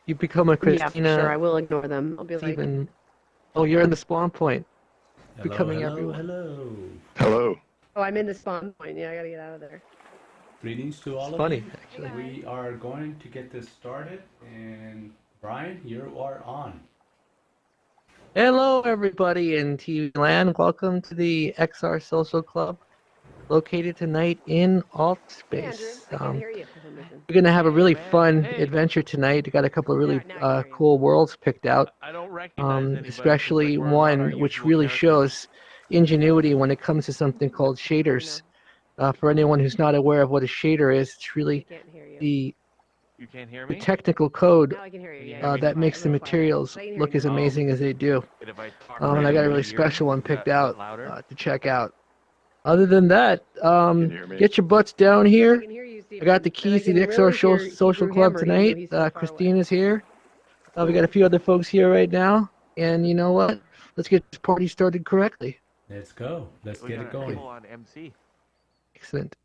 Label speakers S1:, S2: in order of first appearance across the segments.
S1: You become a
S2: Yeah,
S1: Christina.
S2: sure. I will ignore them. I'll be like,
S1: Even. Oh, you're in the spawn point.
S3: Hello,
S1: Becoming
S3: hello,
S1: everyone.
S3: hello.
S4: Hello.
S2: oh, I'm in the spawn point. Yeah, I gotta get out of there.
S3: Greetings to all
S1: It's
S3: of
S1: funny,
S3: you.
S1: actually.
S3: We are going to get this started, and Brian, you are on.
S1: Hello, everybody in TV land. Welcome to the XR Social Club, located tonight in
S2: Hey, Andrew.
S1: AltspaceVR.
S2: I can't hear you for some reason.
S1: We're gonna have a really fun adventure tonight. We got a couple of really
S2: Now I can hear you.
S1: cool worlds picked out.
S5: I don't recognize anybody. 'Cause,
S1: Especially
S5: like, we're not our
S1: one which
S5: usual
S1: really
S5: characters.
S1: shows ingenuity when it comes to something called shaders. For anyone who's not aware of what a shader is, it's
S2: I
S1: really
S2: can't hear you.
S1: the
S5: You can't hear
S1: the
S5: me?
S1: technical code
S2: Now I can hear you. Yeah,
S1: that makes the materials look as amazing as they do.
S5: And if I talk
S1: And I got a really
S5: randomly
S1: special
S5: here,
S1: one
S5: is
S1: picked
S5: that
S1: out
S5: louder?
S1: to check out. Other than that,
S4: Can you hear me?
S1: get your butts down
S2: I
S1: here.
S2: can hear you, Stephen.
S1: I got the
S2: And
S1: keys
S2: I
S1: to the
S2: can
S1: XR
S2: really hear
S1: Social
S2: Hebrew
S1: Club
S2: Hammer, even though
S1: tonight.
S2: he's so far away.
S1: Christina's here. We got a few other folks here right now. And you know what? Let's get this party started correctly.
S3: Let's go. Let's
S5: We
S3: get
S5: got
S3: it
S5: a
S3: going.
S5: full-on MC.
S1: Excellent.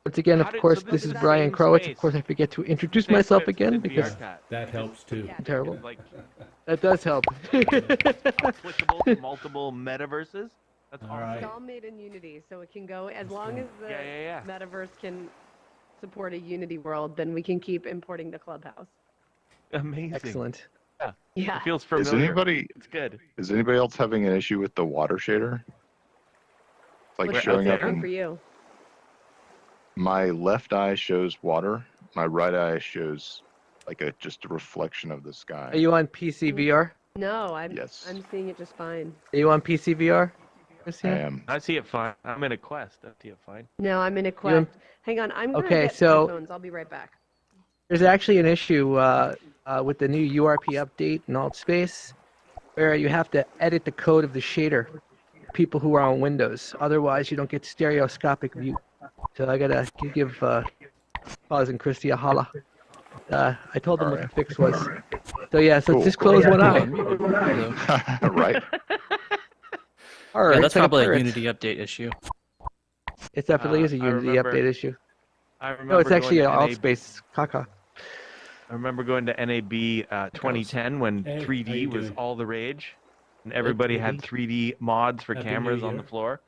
S1: Once again, of
S5: How did-
S1: course,
S5: so
S1: this
S5: this
S1: is
S5: is
S1: Brian
S5: same
S1: Kravitz. Of
S5: space.
S1: course, I forget to introduce
S5: Same
S1: myself
S5: space
S1: again
S5: as
S1: because
S5: VRChat.
S3: That helps too.
S2: Yeah.
S1: terrible.
S5: It's like
S1: That does help.
S5: applicable to multiple metaverses. That's
S3: All
S5: awesome.
S3: right.
S2: It's all made in Unity, so it can go as long as the
S5: Yeah.
S2: metaverse can support a Unity world. Then we can keep importing the clubhouse.
S5: Amazing.
S1: Excellent.
S2: Yeah.
S5: It feels
S4: Is
S5: familiar.
S4: anybody
S5: It's good.
S4: else having an issue with the water shader? It's like
S2: What's
S4: showing up
S2: going on
S4: in
S2: for you?
S4: my left eye shows water, my right eye shows like just a reflection of the sky.
S1: Are you on PCVR?
S2: No,
S4: Yes.
S2: I'm seeing it just fine.
S1: Are you on PCVR?
S4: I
S1: Christina?
S4: am.
S5: I see it fine. I'm in a quest. I see it fine.
S2: No, I'm in a quest. Hang on, I'm gonna
S1: Okay,
S2: get
S1: so-
S2: headphones. I'll be right back.
S1: There's actually an issue with the new URP update in AltSpace where you have to edit the code of the shader for people who are on Windows. Otherwise, you don't get stereoscopic view. So I gotta give Paz and Christy a holla. I told them what the fix was. So yeah, so
S4: Cool,
S1: just
S4: cool.
S1: close one eye.
S4: Right.
S1: Or
S6: Yeah, that's like
S1: top
S6: a
S1: pirates.
S6: Unity update issue.
S1: It definitely is a
S5: I
S1: Unity
S5: remember-
S1: update issue.
S5: I remember
S1: No, it's
S5: going
S1: actually
S5: to
S1: an
S5: NAB
S1: AltSpace caca.
S5: I remember going to NAB 2010 when
S3: Hey, how
S5: 3D
S3: you
S5: was
S3: doing?
S5: all the rage, and everybody had 3D mods for
S3: Happy
S5: cameras
S3: New
S5: on the
S3: Year.
S5: floor.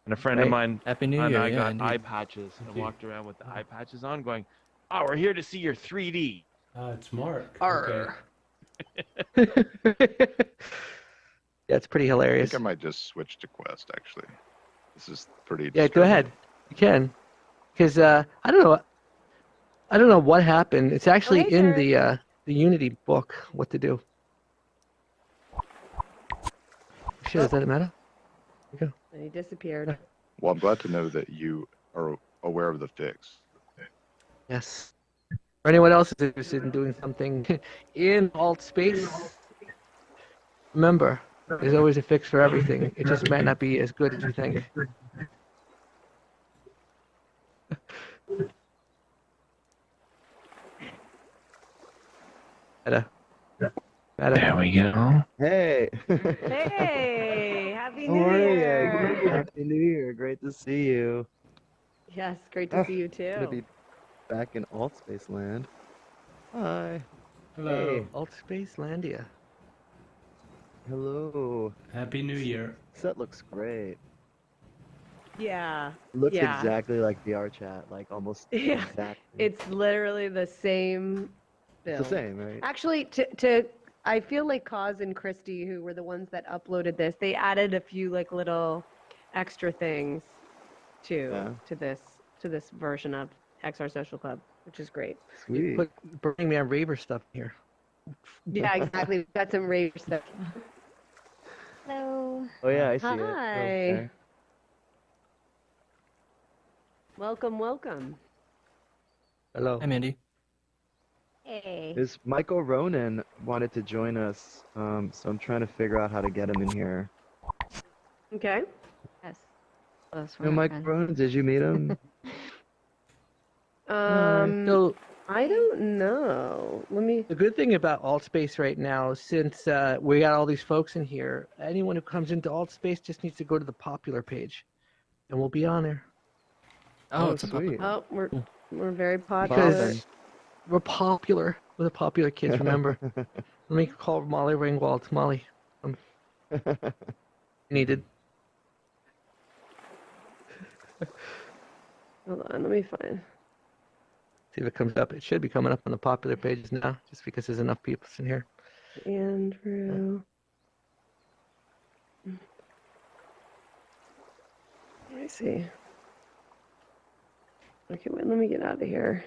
S5: And a friend of
S1: Right.
S5: mine
S6: Happy New
S5: and
S6: Year,
S5: I
S6: yeah,
S5: got
S6: indeed.
S5: eye patches and
S3: Thank you.
S5: walked around with the eye patches on, going, "Oh, we're here to see your 3D."
S3: It's Mark.
S1: Arr. Yeah, it's pretty
S4: I
S1: hilarious.
S4: think I might just switch to Quest actually. This is pretty
S1: Yeah, go
S4: disturbing.
S1: ahead. You can, because I don't know what happened. It's actually
S2: hey,
S1: in
S2: sir.
S1: the Unity book what to do. Shit, does that matter?
S2: And he disappeared.
S4: Well, I'm glad to know that you are aware of the fix.
S1: Yes. For anyone else who's interested in doing something in AltSpace, remember, there's always a fix for everything. It just might not be as good as you think. Better.
S7: There we go.
S8: Hey.
S2: Hey, happy
S8: How
S2: New
S8: are
S2: Year!
S8: you? Happy New Year. Great to see you.
S2: Yes, great to see you
S8: Good to be
S2: too.
S8: back in AltSpace land. Hi.
S3: Hello.
S1: AltSpace Landia.
S8: Hello.
S3: Happy New Year.
S8: Set looks great.
S2: Yeah,
S8: Looks
S2: Yeah.
S8: exactly like VR chat, like almost
S2: Yeah.
S8: exactly.
S2: it's literally the same
S8: It's
S2: build.
S8: the same, right?
S2: Actually, I feel like Cause and Christy, who were the ones that uploaded this, they added a few like little extra things
S8: Yeah.
S2: to this version of XR Social Club, which is great.
S8: Sweet.
S1: Put Burning Man Raver stuff here.
S2: Yeah, exactly. We've got some rave stuff. Hello.
S8: Oh yeah, I see it.
S2: Hi.
S8: Okay.
S2: Welcome, welcome.
S1: Hello.
S6: Hi, Mandy.
S2: Hey.
S8: This Michael Ronan wanted to join us, so I'm trying to figure out how to get him in here.
S2: Okay.
S9: Yes.
S8: You know Michael Ronan? Did you meet him?
S1: So
S2: I don't know. Let me.
S1: the good thing about AltSpace right now, since we got all these folks in here, anyone who comes into AltSpace just needs to go to the popular page, and we'll be on there.
S6: Oh, it's a
S8: sweet.
S6: puppet.
S2: Oh, we're very popular.
S1: Because we're popular. What the popular kids remember. Let me call Molly Ringwald. Molly, needed.
S2: Hold on, let me find.
S1: See if it comes up. It should be coming up on the popular pages now, just because there's enough people in here.
S2: Andrew. Let me see. Okay, wait, let me get out of here.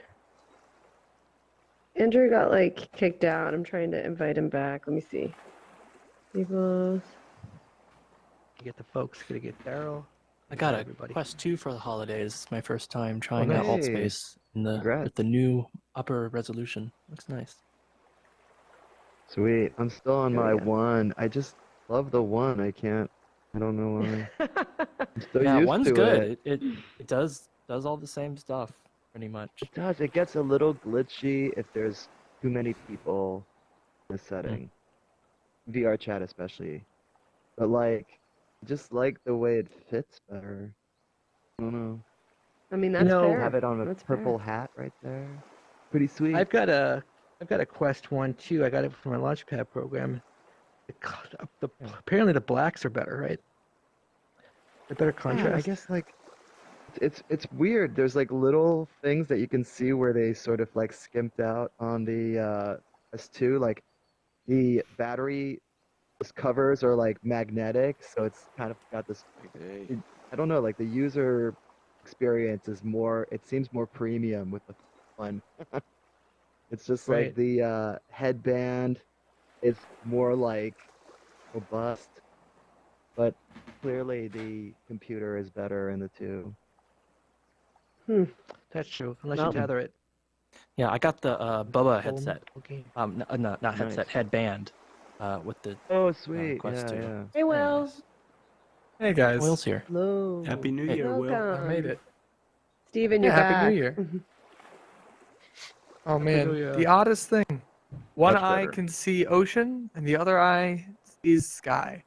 S2: Andrew got like kicked out. I'm trying to invite him back. Let me see. People.
S1: You get the folks. Gonna get Daryl.
S6: I got a
S1: everybody.
S6: Quest 2 for the holidays. It's my first time trying
S1: nice.
S6: out AltSpace
S8: Congrats.
S6: with the new upper resolution. Looks nice.
S8: Sweet. I'm still on
S2: There
S8: my
S2: we go.
S8: 1. I just love the 1. I don't know why. I'm so
S6: Yeah,
S8: used
S6: one's
S8: to
S6: good.
S8: it.
S6: It does all the same stuff pretty much.
S8: It does. It gets a little glitchy if there's too many people in a setting. VR chat especially. But like, just like the way it fits better. I don't know.
S2: I mean, that's
S1: know,
S2: fair.
S8: Have it on a
S2: That's
S8: purple
S2: fair.
S8: hat right there. Pretty sweet.
S1: I've got a Quest 1 too. I got it from my Launchpad program. Apparently the blacks are better, right? They're better contrast.
S8: Yeah, I guess like it's weird. There's like little things that you can see where they sort of like skimped out on the S2. Like the battery covers are like magnetic, so it's kind of got this. I don't know. Like the user experience is more. It seems more premium with the one. It's just like
S1: Right.
S8: the headband is more like robust, but clearly the computer is better in the two.
S1: That's true. Unless
S2: Well-
S1: you tether it.
S6: Yeah, I got the Bubba
S1: Whole-
S6: headset.
S1: Okay.
S6: Not headset,
S8: Nice.
S6: headband. With the
S8: Oh, sweet.
S6: Quest
S8: Yeah,
S6: 2.
S8: yeah.
S2: Hey, Will.
S6: Nice.
S9: Hey guys,
S6: Will's here.
S2: Hello.
S3: Happy New
S6: Hey.
S3: Year, Will.
S2: Welcome.
S9: I made it.
S2: Steven,
S9: Yeah,
S2: you're
S9: Happy
S2: back.
S9: New Year. Oh man,
S1: New Year.
S9: the oddest thing. One
S4: Much
S9: eye
S4: better.
S9: can see ocean, and the other eye sees sky.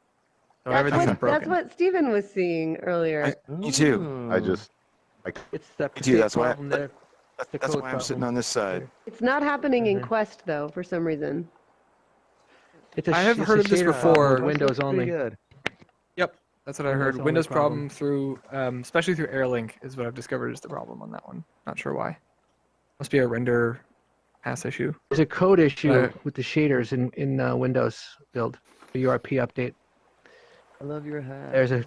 S9: So
S2: That's
S9: everything's
S2: what,
S9: broken.
S2: that's what Steven was seeing earlier.
S10: Me too.
S4: I
S8: Oh.
S4: just
S1: It's the
S10: Me too, that's why-
S1: problem there. The
S10: That's
S1: code
S10: why I'm sitting
S1: problem.
S10: on this side.
S2: It's not happening in
S1: Mhm.
S2: Quest, though, for some reason.
S1: It's a
S9: I have
S1: it's
S9: heard
S1: a
S9: of this
S1: shader
S9: before.
S1: problem with
S8: Quest
S1: Windows
S8: looks pretty
S1: only.
S8: good.
S9: Yep, that's what I
S1: Windows
S9: heard.
S1: only
S9: Windows
S1: problem.
S9: problem through, especially through AirLink is what I've discovered is the problem on that one. Not sure why. Must be a render pass issue.
S1: There's a code issue
S9: Right.
S1: with the shaders in Windows build, the URP update.
S8: I love your hat.
S1: There's a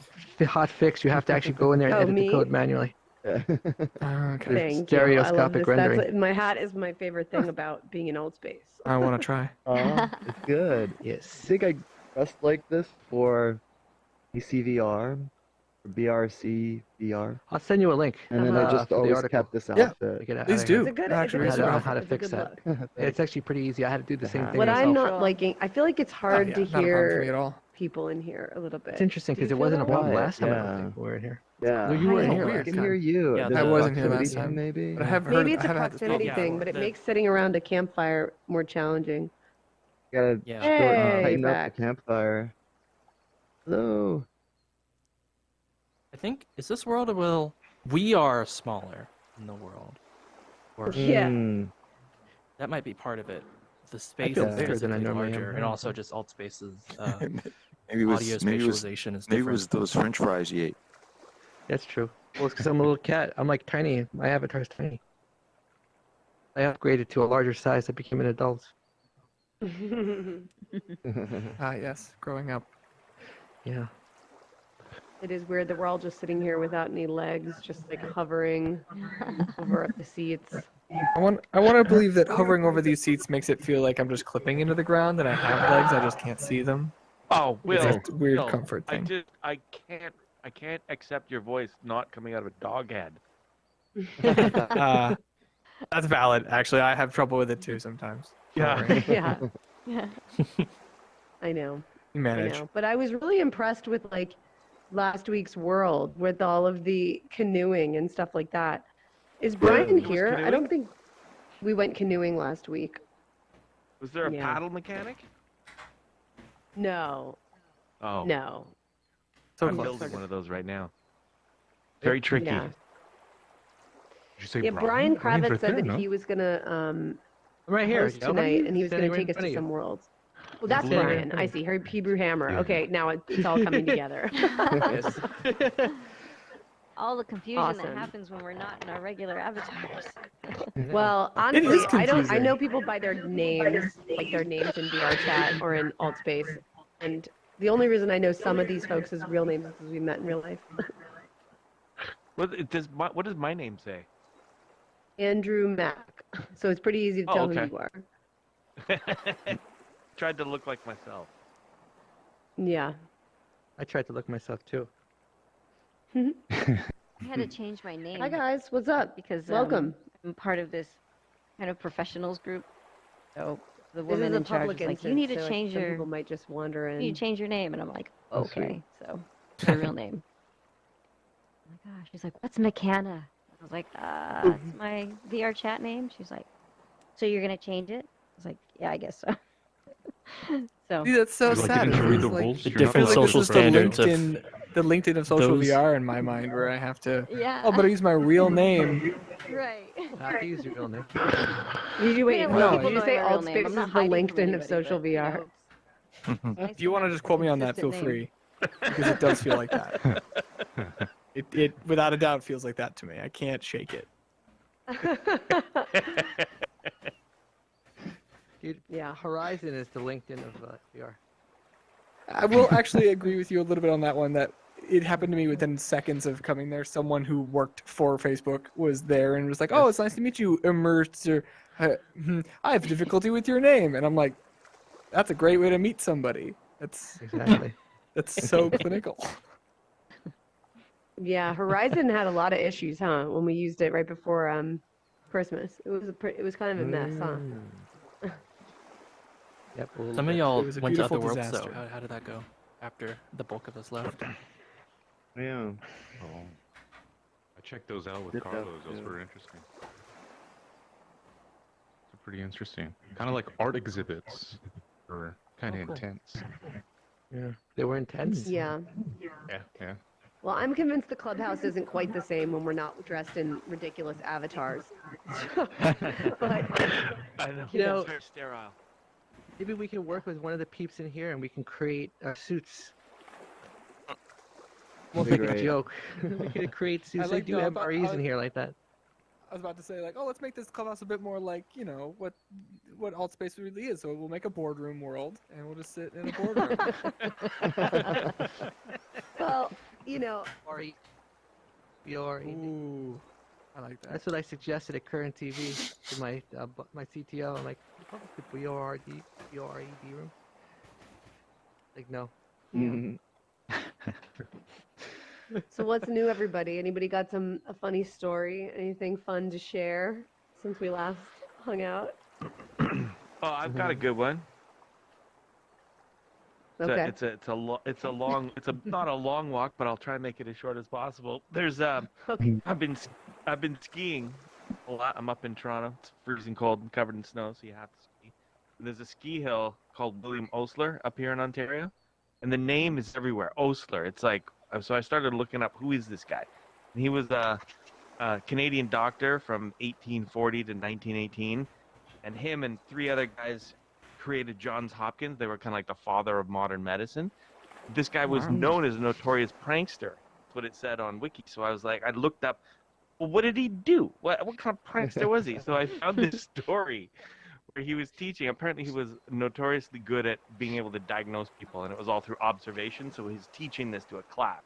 S1: hot fix. You have to actually go in there and
S2: Oh,
S1: edit
S2: me?
S1: the code manually.
S9: Okay.
S2: Thank you. I love
S1: stereoscopic
S2: this.
S1: rendering.
S2: That's my hat is my favorite thing about being in AltSpace.
S9: I want to try.
S8: It's good. I
S1: Yes.
S8: think I just like this for ACVR, or BRC VR,
S1: I'll send you a link.
S8: and then I just
S1: for the
S8: always
S1: article.
S8: kept this
S9: Yeah.
S8: outfit.
S1: To get out
S9: Please
S1: of here.
S9: do.
S2: It's a good,
S9: That
S2: it's a
S9: actually
S2: good
S9: makes
S1: I don't know
S2: look.
S1: how to
S2: It's a
S1: fix
S2: good
S1: that.
S2: look.
S1: It's actually pretty easy. I had to do the same
S8: hat.
S1: thing
S2: What I'm
S1: myself.
S2: not liking, I feel like it's
S9: Oh,
S2: hard
S9: yeah,
S2: to
S9: not a problem for me
S2: hear
S9: at all.
S2: people in here a little bit.
S1: It's interesting
S2: Do you
S1: because it
S2: feel
S1: wasn't a
S2: that
S1: problem
S8: way?
S1: last time. I
S8: Yeah.
S1: don't think we were in here.
S8: Yeah.
S1: No, you weren't
S2: I
S1: here
S2: know.
S8: I
S1: last
S8: can
S1: time.
S8: hear you.
S6: Yeah,
S8: The
S6: I
S9: wasn't here
S8: proximity
S9: last time.
S8: thing, maybe.
S9: But I have heard.
S2: Maybe it's
S9: I
S2: a
S9: have had
S2: proximity
S6: yeah,
S2: thing, but it
S6: the-
S2: makes sitting around a campfire more challenging.
S8: Gotta
S6: Yeah.
S2: Hey,
S8: tighten up
S2: back.
S8: the campfire. Hello.
S6: I think is this world will we are smaller in the world, or
S2: Yeah.
S8: Mm.
S6: that might be part of it. The space
S1: feel
S6: is
S1: bigger than I
S6: physically
S1: normally am,
S6: larger, and
S1: yeah.
S6: also just AltSpace's
S10: Maybe it
S6: audio
S10: was
S6: spatialization is
S10: maybe it
S6: different.
S10: was those French fries you ate.
S1: That's true. Well, it's because I'm a little cat. I'm like tiny. My avatar's tiny. I upgraded to a larger size. I became an adult.
S9: Ah, yes, growing up.
S1: Yeah.
S2: It is weird that we're all just sitting here without any legs, just like hovering over the seats.
S9: I want to believe that hovering over these seats makes it feel like I'm just clipping into the ground and I have legs. I just can't see them.
S5: Oh,
S9: It's
S5: Will.
S9: a weird
S5: Will,
S9: comfort thing.
S5: I can't accept your voice not coming out of a dog head.
S9: That's valid. Actually, I have trouble with it too sometimes.
S5: Yeah.
S9: Don't worry.
S2: Yeah,
S11: Yeah.
S2: I know.
S9: You
S2: I
S9: manage.
S2: know. But I was really impressed with like last week's world with all of the canoeing and stuff like that. Is Brian
S5: There was
S2: here? I
S5: canoeing?
S2: don't think we went canoeing last week.
S5: Was there a
S2: Yeah.
S5: paddle mechanic?
S2: No,
S5: Oh,
S2: no.
S9: So
S5: I'm
S9: close.
S5: building one of those right now. Very tricky.
S2: Yeah.
S5: Did you say
S2: Yeah, Brian
S1: Brian's
S2: Kravitz
S1: right
S2: said
S1: there,
S2: that
S1: no?
S2: he was gonna
S1: I'm right here.
S2: host tonight, and he was going
S1: Standing
S2: to
S1: right in
S2: take us
S1: front
S2: to
S1: of you.
S2: some worlds. Well, that's
S1: Literally.
S2: Brian. I see. Her Hebrew Hammer.
S11: Yeah.
S2: Okay, now it's all coming together.
S1: Yes.
S12: All the confusion
S2: Awesome.
S12: that happens when we're not in our regular avatars.
S2: Well, honestly, I
S9: confusing.
S2: know people by their names, like their names in VR chat or in AltSpace, and the only reason I know some of these folks' real names is because we met in real life.
S5: What does my name say?
S2: Andrew Mack. So it's pretty easy to tell
S5: okay.
S2: who you are.
S5: Tried to look like myself.
S2: Yeah.
S1: I tried to look myself too.
S12: I had to change my name.
S2: Hi guys, what's up?
S12: Because
S2: Welcome.
S12: I'm part of this kind of professionals group. So the
S2: This
S12: woman
S2: is a
S12: in charge
S2: public
S12: is like, you need to
S2: instance, so,
S12: change
S2: some
S12: your,
S2: people might just wander in.
S12: you need to change your name, and I'm like,
S8: Oh, sweet.
S12: okay. So my real name. Oh my gosh. She's like, what's McKenna? I was like, it's my VR chat name. She's like, so you're gonna change it? I was like, yeah, I guess so. So
S9: Dude, that's so
S11: Like,
S9: sad.
S11: didn't you
S9: It
S11: read the
S9: feels like-
S11: rules?
S6: The
S11: You're not
S6: different
S11: allowed to
S6: social
S9: this is
S6: standards of
S9: the LinkedIn of social
S6: those-
S9: VR in my mind, where I have to.
S12: yeah.
S9: Oh, but I use my real name.
S12: right.
S1: Not to use your real name.
S2: Did you wait?
S12: Yeah,
S9: well,
S2: No,
S9: people
S2: did you
S12: know
S2: say
S12: my real name.
S2: AltSpace
S12: I'm
S2: is
S12: not
S2: the
S12: hiding from
S2: LinkedIn of
S12: anybody,
S2: social
S12: but, you
S2: VR?
S12: know, it's nice
S9: If you want to
S12: have
S9: just
S12: a
S9: quote me on that, feel
S12: consistent name.
S9: free, because it does feel like that. It without a doubt feels like that to me. I can't shake it.
S1: Dude,
S2: Yeah.
S1: Horizon is the LinkedIn of VR.
S9: I will actually agree with you a little bit on that one. That it happened to me within seconds of coming there. Someone who worked for Facebook was there and was like, "Oh, it's nice to meet you, Immerser. I have difficulty with your name," and I'm like, "That's a great way to meet somebody. That's
S1: Exactly.
S9: so clinical."
S2: Yeah, Horizon had a lot of issues, huh? When we used it right before Christmas, it was kind of a mess, huh?
S1: Yep. a little
S6: Some of
S1: bit.
S6: y'all
S9: It was a
S6: went to other
S9: beautiful
S6: worlds, though.
S9: disaster.
S6: How did that go after the bulk of us left?
S8: Yeah.
S11: Oh. I checked those out with
S8: Did that,
S11: Carlos. Those
S8: yeah.
S11: were interesting. They're pretty interesting. Kind of like art exhibits. Or kind of
S1: Oh, cool.
S11: intense.
S1: Yeah. They were intense.
S2: Yeah.
S11: Yeah, yeah.
S2: Well, I'm convinced the clubhouse isn't quite the same when we're not dressed in ridiculous avatars. But
S5: I know.
S1: You know-
S5: It's very sterile.
S1: Maybe we can work with one of the peeps in here and we can create suits. We'll
S8: That'd
S1: make
S8: be
S1: a
S8: great.
S1: joke. We could create suits. They
S9: like
S1: do
S9: the- but
S1: MREs in
S9: I-
S1: here like that.
S9: I was about to say, like, oh, let's make this clubhouse a bit more like, you know, what AltSpace really is. So we'll make a boardroom world, and we'll just sit in a boardroom.
S2: well, you know,
S1: RE. VRE.
S9: Ooh, I like that.
S1: That's what I suggested at Current TV to my my CTO. I'm like, probably the VRED room. Like, no.
S8: Mhm.
S2: so what's new, everybody? Anybody got a funny story? Anything fun to share since we last hung out?
S5: Oh, I've got a good one.
S2: Okay.
S5: It's not a long walk, but I'll try and make it as short as possible. There's
S2: Okay.
S5: I've been skiing a lot. I'm up in Toronto. It's freezing cold and covered in snow, so you have to ski. And there's a ski hill called William Osler up here in Ontario, and the name is everywhere. Osler. It's like, so I started looking up who is this guy, and he was a Canadian doctor from 1840 to 1918, and him and three other guys created Johns Hopkins. They were kind of like the father of modern medicine. This guy was known as a notorious prankster. That's what it said on Wiki. So I was like, I looked up, well, what did he do? What kind of prankster was he? So I found this story where he was teaching. Apparently he was notoriously good at being able to diagnose people, and it was all through observation. So he's teaching this to a class,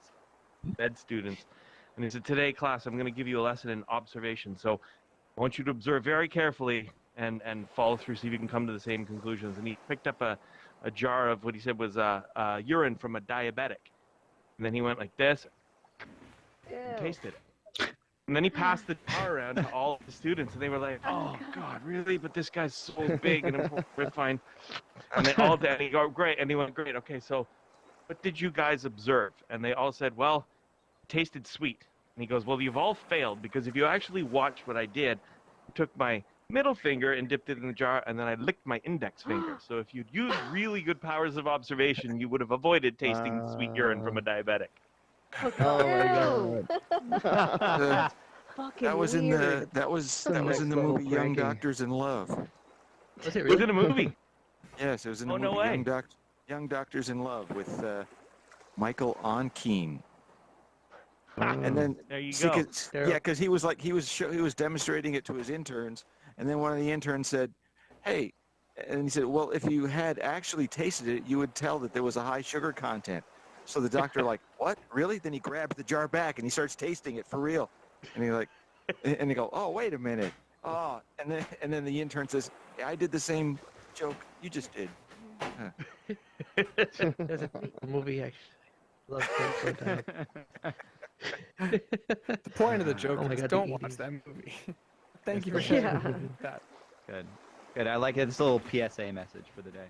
S5: med students. And he said, today, class, I'm going to give you a lesson in observation. So I want you to observe very carefully and follow through, see if you can come to the same conclusions. And he picked up a jar of what he said was urine from a diabetic. And then he went like this and tasted it. And then he passed the jar around to all the students, and they were like, oh, God, really? But this guy's so big and important, refined. And they all did. And he go, great. And he went, great. Okay, so what did you guys observe? And they all said, well, it tasted sweet. And he goes, well, you've all failed, because if you actually watched what I did, I took my middle finger and dipped it in the jar, and then I licked my index finger. So if you'd used really good powers of observation, you would have avoided tasting sweet urine from a diabetic.
S8: Oh my god.
S2: Fucking
S10: That was in the
S2: weird.
S10: that was
S8: Next
S10: in the
S8: level
S10: movie Young
S8: pranking.
S10: Doctors in Love.
S1: Was it
S5: It was
S1: really?
S5: in a movie.
S10: Yes, it was in the
S5: Oh,
S10: movie
S5: no way.
S10: Young Doctors in Love with Michael Onkeen.
S1: Oh.
S10: And then
S5: There you
S10: see,
S5: go.
S10: 'cause- yeah, because he was demonstrating it to his interns, and then one of the interns said, "Hey," and he said, "Well, if you had actually tasted it, you would tell that there was a high sugar content." So the doctor like, "What? Really?" Then he grabs the jar back and he starts tasting it for real, and he like, and they go, "Oh, wait a minute." Oh, and then the intern says, yeah, "I did the same joke you just did."
S1: There's a movie actually. Love Coke.
S9: The point of the joke
S1: Oh my
S9: is
S1: God,
S9: don't
S1: the
S9: watch
S1: EDs.
S9: that movie. Thank you for
S1: Yes,
S9: sharing
S2: Yeah.
S9: that.
S13: Good. Good. I like it. It's a little PSA message for the day.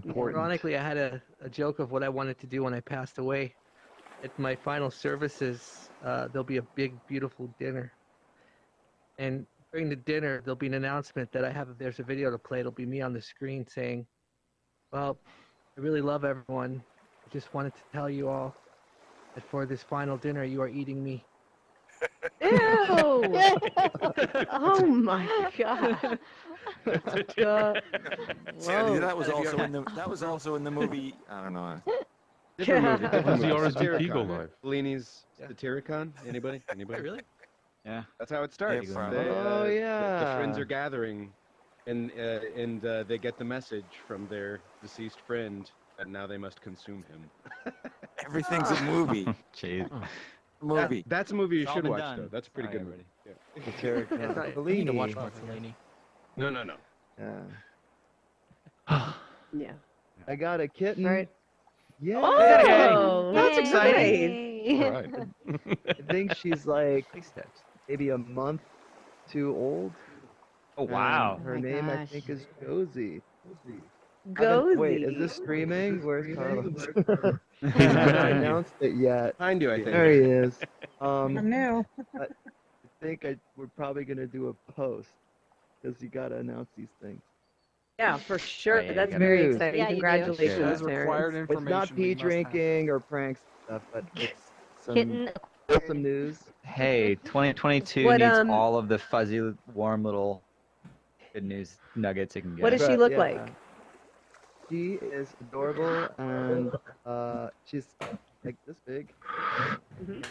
S8: Important.
S1: Ironically, I had a joke of what I wanted to do when I passed away. At my final services, there'll be a big, beautiful dinner. And during the dinner, there'll be an announcement that there's a video to play. It'll be me on the screen saying, well, I really love everyone. I just wanted to tell you all that for this final dinner, you are eating me.
S2: Ew! Oh my god.
S10: Yeah,
S2: Whoa.
S10: that was also in the movie. I don't know.
S11: Different movie.
S2: Yeah.
S11: Different movie.
S14: When's the
S11: Satiric
S14: RSVP go
S11: on it.
S14: live? Bellini's Satyricon? Anybody? Anybody?
S1: Really?
S13: Yeah.
S14: That's how it starts.
S10: Yeah,
S14: They,
S8: Oh,
S14: the
S8: yeah.
S14: friends are gathering, and they get the message from their deceased friend that now they must consume him.
S10: Everything's a movie.
S13: Jeez.
S10: Movie.
S14: That's a movie you
S13: It's all
S14: should
S13: been
S14: watch,
S13: done.
S14: though. That's a pretty
S13: Sorry,
S14: good movie.
S13: everybody.
S14: Yeah.
S1: Right.
S6: I need to watch
S8: Fellini.
S6: more Fellini.
S14: No.
S8: Yeah.
S2: Yeah.
S8: I got a kitten.
S2: Right.
S8: Yeah.
S2: Oh,
S13: That's
S2: exciting.
S12: Yay.
S11: All right.
S8: I think she's like
S1: Big steps.
S8: maybe a month too old.
S13: Oh wow.
S8: And her
S12: Oh my
S8: name, I
S12: gosh.
S8: think, is Josie.
S2: Gozy.
S8: Wait, is this streaming? Where's Carlos? I
S14: He's
S8: haven't
S14: behind you.
S8: announced it yet.
S14: Behind you, I think.
S8: There he is.
S15: I'm new.
S8: I think we're probably gonna do a post because you gotta announce these things.
S2: Yeah, for sure.
S13: Yeah,
S2: That's
S13: you
S2: very
S12: gotta-
S2: exciting.
S12: Yeah, you do.
S2: Congratulations,
S9: That is required
S2: Terrence.
S8: It's not
S9: information.
S8: pee
S9: we must have.
S8: drinking or pranks stuff, but it's some
S12: Kitten.
S8: wholesome news.
S13: Hey, 2022
S2: What,
S13: needs all of the fuzzy, warm little good news nuggets it can get.
S2: What does she
S8: But,
S2: look
S8: yeah,
S2: like?
S8: She is adorable and she's like this big.
S2: Mhm.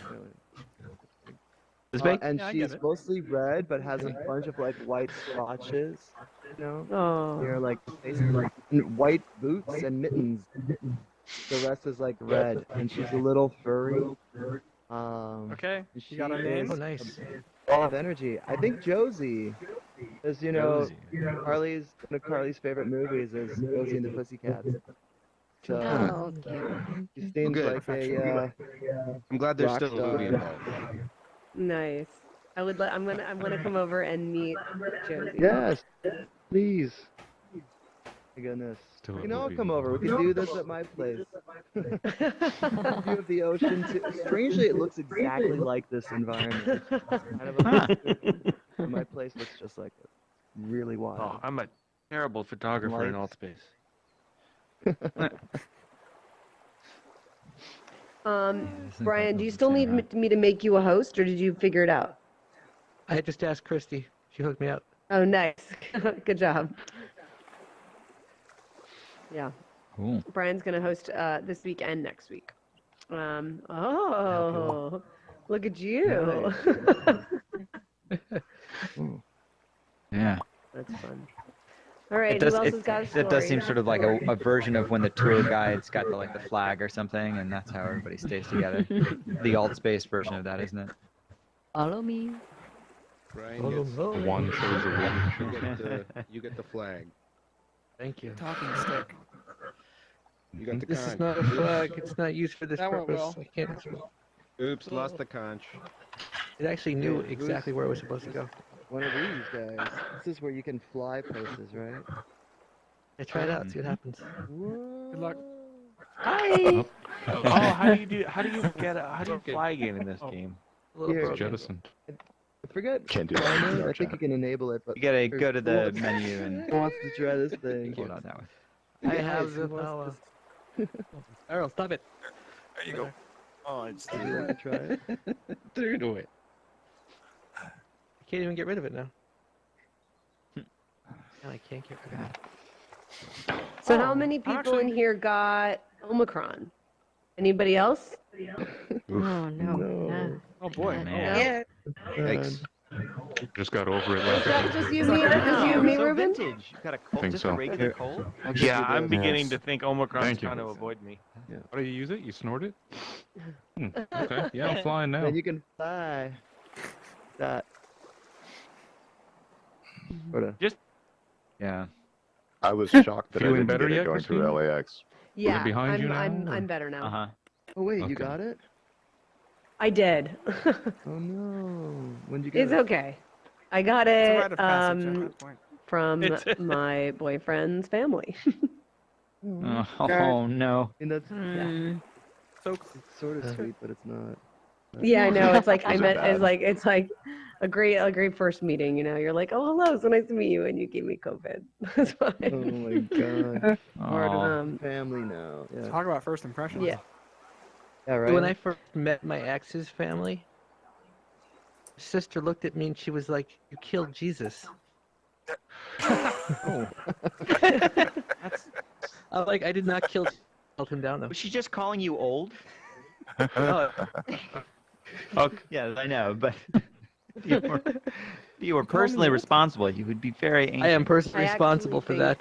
S13: This big?
S8: And
S6: Yeah, I get
S8: she's
S6: it.
S8: mostly red, but has a bunch of like white splotches. You know,
S2: Oh.
S8: they're like basically like white boots and mittens. The rest is like red, and she's a little furry.
S6: Okay.
S8: and she
S6: You got a name?
S1: Oh, nice.
S8: Ball of energy. I think Josie, as you know,
S13: Josie.
S8: one of Carly's favorite movies is Josie and the Pussycats. So
S12: Oh, cute.
S8: she seems
S14: good.
S8: like a
S14: I'm glad there's
S8: rock
S14: still a movie
S8: star.
S14: involved.
S2: Nice. I'm gonna come over and meet Josie.
S8: Yes, please. My goodness.
S11: Still
S8: You
S11: a
S8: can all
S11: movie.
S8: come over. We can do this at my place. View of the ocean too. Strangely, it looks exactly like this environment. It's kind of a but my place looks just like it. Really wild.
S5: Oh, I'm a terrible photographer in
S8: Lights.
S5: Altspace.
S2: Brian, do you still need me to make you a host, or did you figure it out?
S1: I just asked Christy. She hooked me up.
S2: Oh, nice. Good job. Yeah.
S13: Cool.
S2: Brian's gonna host this week and next week. Oh, look at you.
S13: Yeah.
S2: That's fun. All right.
S13: It does,
S2: who else has got a story?
S13: it does seem sort of like a version of when the tour guide's got the flag or something, and that's how everybody stays together. The Altspace version of that, isn't it?
S12: Follow me.
S14: Brian
S1: Oh,
S14: gets
S1: no.
S11: One shows a
S14: you get the flag.
S1: Thank you.
S9: Talking stick.
S14: You got the
S1: This is
S14: conch.
S1: not a flag. It's not used for this
S9: That went
S1: purpose.
S9: well.
S1: I can't.
S14: Oops, lost the conch.
S1: It actually knew
S8: Yeah,
S1: exactly where it was supposed to go.
S8: One of these guys. This is where you can fly places, right?
S1: I try it out. See what happens.
S9: Good luck.
S2: Hi.
S5: Oh, how do you fly again in this game?
S1: A little
S8: Here.
S1: broken.
S11: jettisoned.
S8: I forget.
S4: Can't do
S8: Simon,
S4: that.
S8: I think you can enable it, but
S13: You gotta
S8: there's
S13: go to
S8: who
S13: the
S8: wants-
S13: menu and
S8: Who wants to try this thing?
S13: pull it out that way.
S1: I
S8: Guys,
S1: have
S8: who
S1: the
S8: wants
S1: power. Errol, stop it.
S10: There you go. Oh, it's
S8: to- Would you like to try it?
S11: Through to it.
S1: I can't even get rid of it now. And I can't get rid of it.
S2: So how many people in here got Omicron? Anybody else?
S12: Oh no.
S9: Oh boy.
S13: Man.
S11: Thanks. Just got over it
S2: Is
S11: like
S2: that just you, me, Ruben?
S13: You got a cold,
S11: Think
S13: just
S11: so.
S13: a regular cold?
S5: Yeah, I'm beginning to think Omicron's
S11: Thank you.
S5: trying to avoid me.
S11: How do you use it? You snort it? Okay. Yeah, I'm flying now.
S8: Then you can fly. That.
S5: Just.
S13: Yeah.
S4: I was shocked that I
S11: Feeling
S4: didn't
S11: better
S4: get it
S11: yet,
S4: going
S11: Christina?
S4: through LAX.
S2: Yeah,
S11: behind
S2: I'm,
S11: you now,
S2: I'm,
S11: or-
S2: I'm better now.
S13: Uh-huh.
S8: Oh wait, you
S11: Okay.
S8: got it?
S2: I did.
S8: Oh no. When'd you get
S2: It's
S8: it?
S2: okay. I got
S9: It's a
S2: it
S9: rite of passage at that point.
S2: from
S5: It's-
S2: my boyfriend's family.
S13: Oh no.
S8: And that's
S9: So
S8: it's sort of sweet, but it's not.
S2: Yeah, I know. It's like I
S4: Those are
S2: met.
S4: bad.
S2: It's like a great first meeting. You know, you're like, oh hello, so nice to meet you, and you gave me COVID. That's
S8: Oh
S2: fine.
S8: my god. Part
S13: Oh.
S8: of family now. Yeah.
S9: talk about first impressions.
S2: Yeah.
S8: Yeah, right.
S1: When I first met my ex's family, sister looked at me and she was like, "You killed Jesus."
S13: Oh.
S1: I'm like, I did not kill. Held him down though.
S13: Was she just calling you old?
S1: Oh,
S13: Okay. Yeah, I know, but if you were personally responsible, you would be very angry.
S1: I am personally
S2: I
S1: responsible
S2: actually
S1: for that.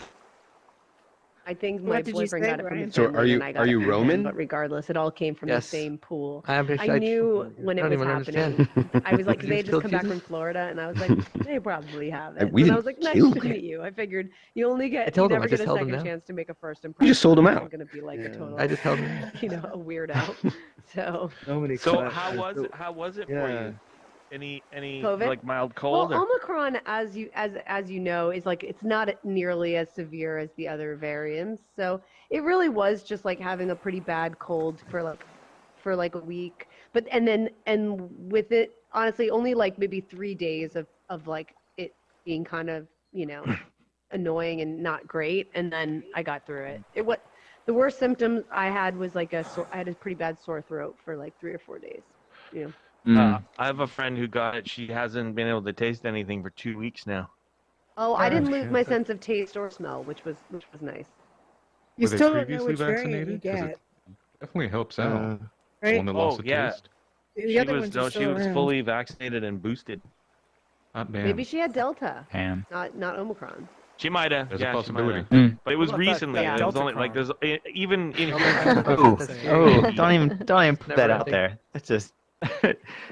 S2: I think
S15: What
S2: my
S15: did you
S2: boyfriend
S15: say,
S2: got it from
S15: Brian?
S2: his
S14: So
S2: family,
S14: are you-
S2: and I got
S14: are
S2: it
S14: you
S2: from him,
S14: Roman?
S2: But regardless, it all came from
S1: Yes.
S2: the same pool.
S1: I
S2: knew when it
S1: I don't
S2: was
S1: even
S2: happening.
S1: understand.
S2: I was like,
S1: Did
S2: they
S1: you
S2: had just
S1: kill
S2: come back
S1: Jesus?
S2: from Florida, and I was like, they probably have it.
S14: We
S2: And I
S14: didn't
S2: was like, nice
S14: kill
S2: to
S14: him.
S2: meet you. I figured you only
S1: I
S2: get, you
S1: told him,
S2: never
S1: I
S2: get
S1: just
S2: a
S1: held him
S2: second
S1: down.
S2: chance to make a first impression.
S14: just sold him
S2: I'm
S14: out.
S2: gonna be like a
S8: Yeah.
S2: total,
S1: I just held him.
S2: you know, a weirdo. So.
S8: So many
S5: So
S8: questions.
S5: how was it for
S8: Yeah.
S5: you? Any
S2: COVID?
S5: like mild cold?
S2: Well,
S5: or?
S2: Omicron, as you know, is like it's not nearly as severe as the other variants. So it really was just like having a pretty bad cold for like a week. But and with it, honestly, only like maybe 3 days of like it being kind of, you know, annoying and not great, and then I got through it. The worst symptoms I had was like I had a pretty bad sore throat for like 3 or 4 days. You know.
S5: I have a friend who got it. She hasn't been able to taste anything for 2 weeks now.
S2: Oh, I didn't lose my sense of taste or smell, which was nice.
S15: You
S11: Were they
S15: still don't know
S11: previously
S15: which variant you
S11: vaccinated? 'Cause
S15: get,
S11: it definitely helps out.
S15: right?
S11: One that lost the
S5: yeah.
S11: taste.
S15: The other ones are
S5: She
S15: still
S5: was
S15: around.
S5: fully vaccinated and boosted.
S11: Not damn.
S2: Maybe she had Delta,
S13: Damn.
S2: not Omicron.
S5: She might have.
S11: There's
S5: yeah,
S11: a
S5: she
S11: possibility.
S5: might have.
S13: Mm.
S5: But it was
S9: What about that-
S5: recently.
S9: that
S5: It was only like
S9: Deltacron?
S5: there's even in
S13: Oh, don't even put
S1: Never
S13: that out
S1: ending.
S13: there. That's just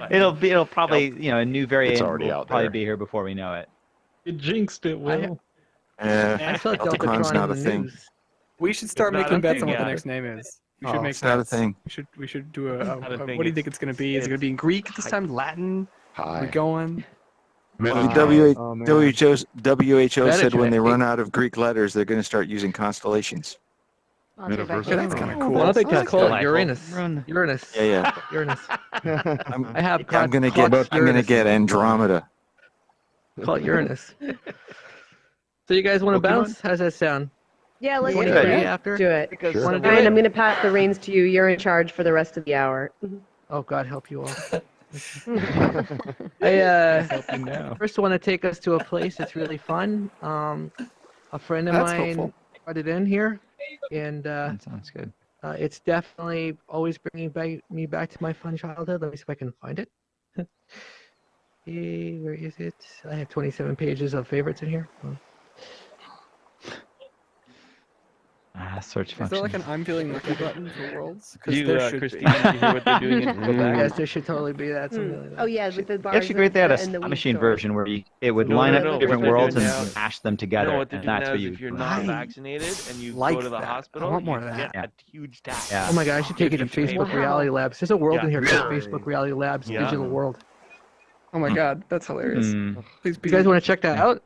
S13: it'll probably a new variant
S4: already
S13: will
S4: out
S13: probably
S4: there.
S13: be here before we know it.
S11: You jinxed it, Will.
S1: I saw
S10: Deltacron's
S1: Deltacron
S10: not
S1: in
S10: a
S1: the
S10: thing.
S1: news.
S9: We should start
S5: It's not
S9: making
S5: a
S9: bets
S5: thing
S9: on what the
S5: yet.
S9: next name is. We
S10: Oh,
S9: should make
S10: it's not a
S9: bets.
S10: thing.
S9: We should do
S5: Not a
S9: what
S5: thing.
S9: do you think it's going to be? Is it going to be in Greek this time? Latin?
S4: Hi.
S9: We going?
S8: Oh, man.
S10: WHO said when they
S1: Metagenetic.
S10: run out of Greek letters, they're going to start using constellations.
S11: Metaverse.
S9: That's kind of cool.
S1: Why don't they just call it
S13: that.
S1: Uranus?
S13: Run.
S1: Uranus.
S10: Yeah, yeah.
S1: Uranus.
S10: I'm,
S1: I have.
S10: I'm gonna
S1: caught Uranus.
S10: get Andromeda.
S1: Call it Uranus. So you guys want to
S11: Pokemon?
S1: bounce? How's that sound?
S2: Yeah, let's do
S1: 23
S2: it.
S1: after?
S2: Do it.
S1: Sure. Wanna do
S2: Ryan,
S1: it?
S2: I'm gonna pass the reins to you. You're in charge for the rest of the hour.
S1: Oh, God help you all. I
S11: Helping now.
S1: first want to take us to a place that's really fun. A friend of
S9: That's
S1: mine
S9: helpful.
S1: brought it in here, and
S13: That sounds good.
S1: it's definitely always bringing me back to my fun childhood. Let me see if I can find it. Where is it? I have 27 pages of favorites in here. Oh.
S13: Search
S9: Is there
S13: function.
S9: like an I'm feeling lucky button for worlds?
S5: Do you,
S9: there should
S5: Christina, do you hear what they're doing in Quebec?
S1: Yes, there should totally be that. Something like that.
S2: Oh yeah, with the bars.
S13: Actually, great they had a
S2: and the
S13: slot
S2: weed
S13: machine
S2: stores.
S13: version where it would
S5: No,
S13: line
S5: no,
S13: up
S5: no,
S13: different
S5: what they're
S13: worlds
S5: doing
S13: and
S5: now-
S13: mash them
S5: You
S13: together,
S5: know what they're
S13: and
S5: doing
S13: that's
S5: now
S13: what
S5: is
S13: you.
S5: if you're not
S9: Right.
S5: vaccinated and you
S9: Like
S5: go to the
S9: that. I
S5: hospital,
S9: want more
S5: you
S9: of
S5: get
S13: that.
S5: a huge tax.
S13: Yeah.
S1: Oh my gosh, you should take it in Facebook Reality Labs. There's a world in here called Facebook Reality Labs
S5: Yeah.
S1: Digital World.
S9: Oh my god, that's hilarious.
S13: Mm.
S9: Please be.
S1: You guys want to check that out?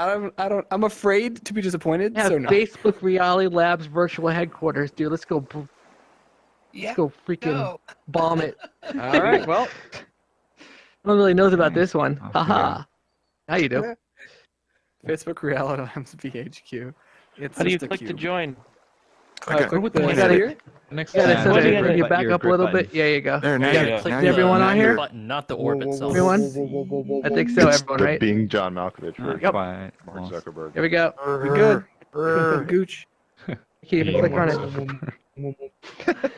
S9: I'm afraid to be disappointed.
S1: Yeah,
S9: So no.
S1: Facebook Reality Labs virtual headquarters, dude. Let's go. Let's go freaking bomb it.
S9: All right. Well,
S1: No one really knows about this one.
S13: Okay.
S1: Haha. Now you do.
S9: Facebook Reality Labs VHQ. It's
S5: How do you
S9: just a
S5: click to
S9: cube.
S5: join?
S10: Click
S9: click
S10: it.
S9: the
S1: You
S9: next
S1: gotta-
S9: here.
S11: Next
S1: Yeah,
S11: time,
S1: so
S13: What do you
S1: bring
S13: gotta
S1: you
S13: do?
S1: back
S13: Your
S1: up a
S13: grip
S1: little
S13: button.
S1: bit. Yeah, you go.
S10: There, now
S6: Yeah,
S10: you
S6: click
S10: now
S1: Is
S10: you-
S1: everyone
S10: now
S1: on
S10: you're-
S1: here?
S6: button, not the orbit itself.
S1: Everyone? I think so,
S4: It's
S1: everyone,
S4: the
S1: right?
S4: Being John Malkovich
S13: Not
S4: version.
S13: quite.
S4: Mark
S13: Almost.
S4: Zuckerberg.
S1: Here we go.
S9: We good. Gooch.
S1: I can't even
S11: Being
S1: click on
S11: Mark
S1: it.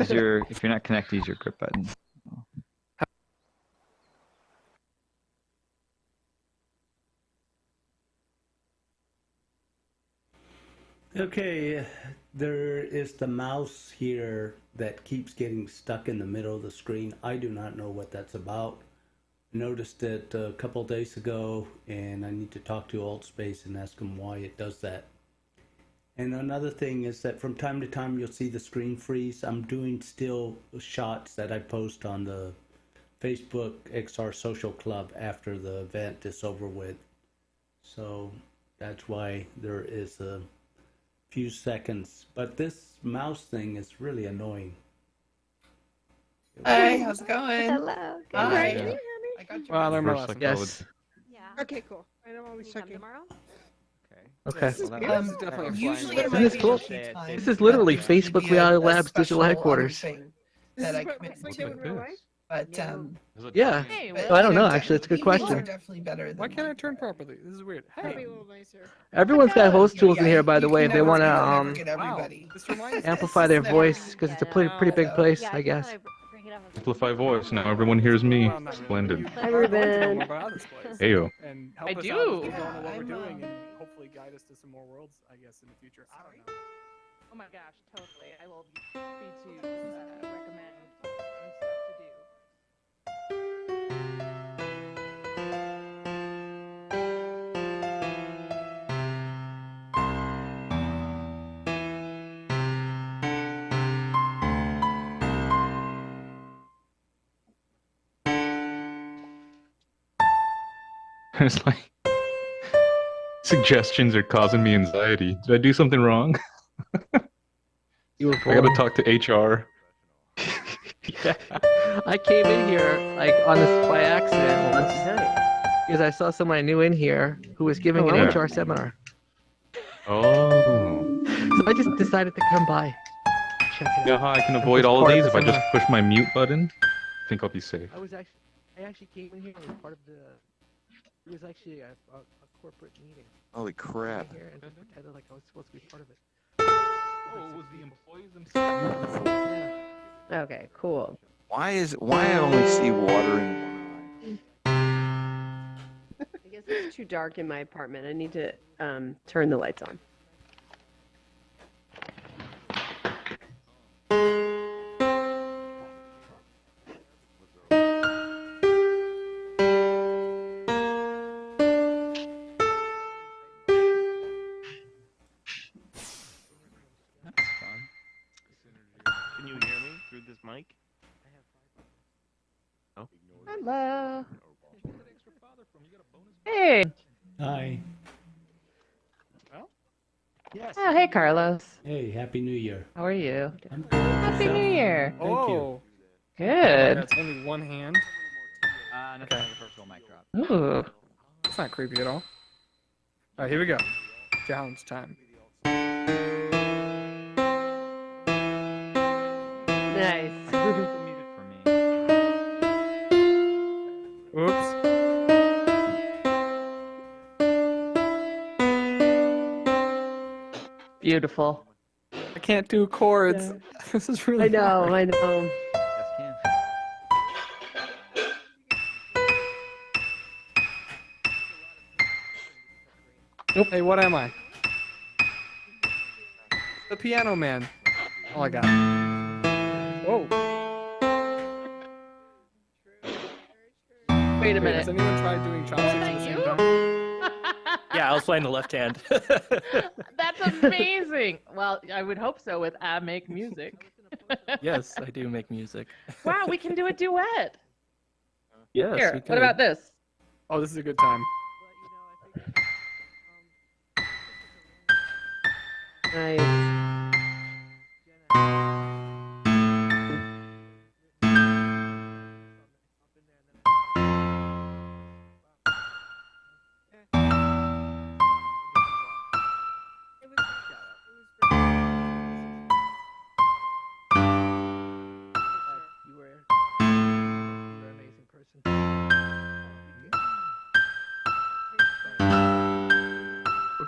S11: Zuckerberg.
S13: If you're not connected, use your grip button.
S15: Okay, there is the mouse here that keeps getting stuck in the middle of the screen. I do not know what that's about. Noticed it a couple days ago, and I need to talk to AltspaceVR and ask them why it does that. And another thing is that from time to time you'll see the screen freeze. I'm doing still shots that I post on the Facebook XR Social Club after the event is over with. So that's why there is a few seconds. But this mouse thing is really annoying.
S16: Hi, how's it going?
S12: Hello. Good.
S16: Hi.
S12: Morning.
S16: I got your
S9: Well, I learned my
S11: Reverse
S9: lesson.
S1: Yes.
S12: Yeah.
S16: Okay, cool. I know always checking.
S12: Tomorrow?
S1: Okay.
S9: This is definitely a
S16: usually
S9: flying
S16: it
S1: Isn't
S16: might
S1: this
S16: be
S1: cool?
S16: a few times,
S1: This is literally
S16: but usually
S1: Facebook
S16: be
S1: Reality
S16: a
S1: Labs digital
S16: special other
S1: headquarters.
S16: thing that I commit
S11: What's
S16: to.
S11: like this?
S16: But
S1: Yeah.
S16: hey,
S1: Well, I don't know, actually. It's a good
S16: emails
S1: question.
S16: are definitely better than
S9: Why can't I turn properly? This is weird. Hey.
S1: Everyone's got host tools in here, by the
S16: you
S1: way,
S16: can
S1: if they
S16: never-
S1: want
S16: you can never
S1: to
S16: get everybody.
S9: This reminds me.
S1: amplify their
S16: Never-
S1: voice, because it's a pretty big place, I guess.
S11: Amplify voice. Now everyone hears me.
S9: Well, not really.
S11: Splendid.
S9: You
S2: Hi,
S9: are going to know
S2: Ruben.
S9: more about this place.
S11: Heyo.
S9: And help
S16: I
S9: us
S16: do.
S9: out as we go
S16: Yeah,
S9: into what we're
S16: I'm,
S9: doing and hopefully guide us to some more worlds, I guess, in the future. I don't know.
S16: Oh my gosh, totally. I will be happy to recommend fun stuff to do.
S11: It's like suggestions are causing me anxiety. Did I do something wrong?
S1: You were
S11: I gotta talk to HR.
S1: Yeah. I came in here like on this by accident once because I saw someone I knew in here who was giving an
S11: Yeah.
S1: HR seminar.
S11: Oh.
S1: So I just decided to come by. Check it
S11: You know
S1: out.
S11: how I can
S1: I'm
S11: avoid
S1: just
S11: all of
S1: part
S11: these
S1: the
S11: if I just
S1: seminar.
S11: push my mute button? I think I'll be safe.
S1: I actually came in here and was part of the. It was actually a corporate meeting.
S10: Holy crap.
S1: Here and just pretended like I was supposed to be part of it.
S11: Oh, it was the employees themselves.
S1: Yeah.
S2: Okay, cool.
S10: Why I only see water in
S2: I guess it's too dark in my apartment. I need to turn the lights on.
S5: That's fun. Can you hear me through this mic? Oh.
S2: Hello. Hey.
S15: Hi.
S2: Yes. Oh, hey, Carlos.
S15: Hey, Happy New Year.
S2: How are you?
S15: I'm good.
S2: Happy
S15: Yourself?
S2: New Year.
S15: Thank you.
S9: Oh.
S2: Good.
S9: That's only one hand.
S13: Nothing like a virtual mic drop.
S2: Ooh.
S9: That's not creepy at all. All right, here we go. Challenge time.
S2: Nice.
S9: Oops.
S2: Beautiful.
S9: I can't do chords. This is really
S2: I know,
S9: hard.
S2: I know.
S9: Hey, what am I? The piano man. Oh, I got it. Whoa.
S2: Wait a
S9: Has
S2: minute.
S9: anyone tried doing chopsticks at the same time?
S6: Yeah, I was playing the left hand.
S16: That's amazing. Well, I would hope so with I Make Music.
S6: Yes, I do make music.
S16: Wow, we can do a duet.
S6: Yes,
S16: Here,
S6: we
S16: what
S6: could.
S16: about this?
S9: Oh, this is a good time.
S2: Nice.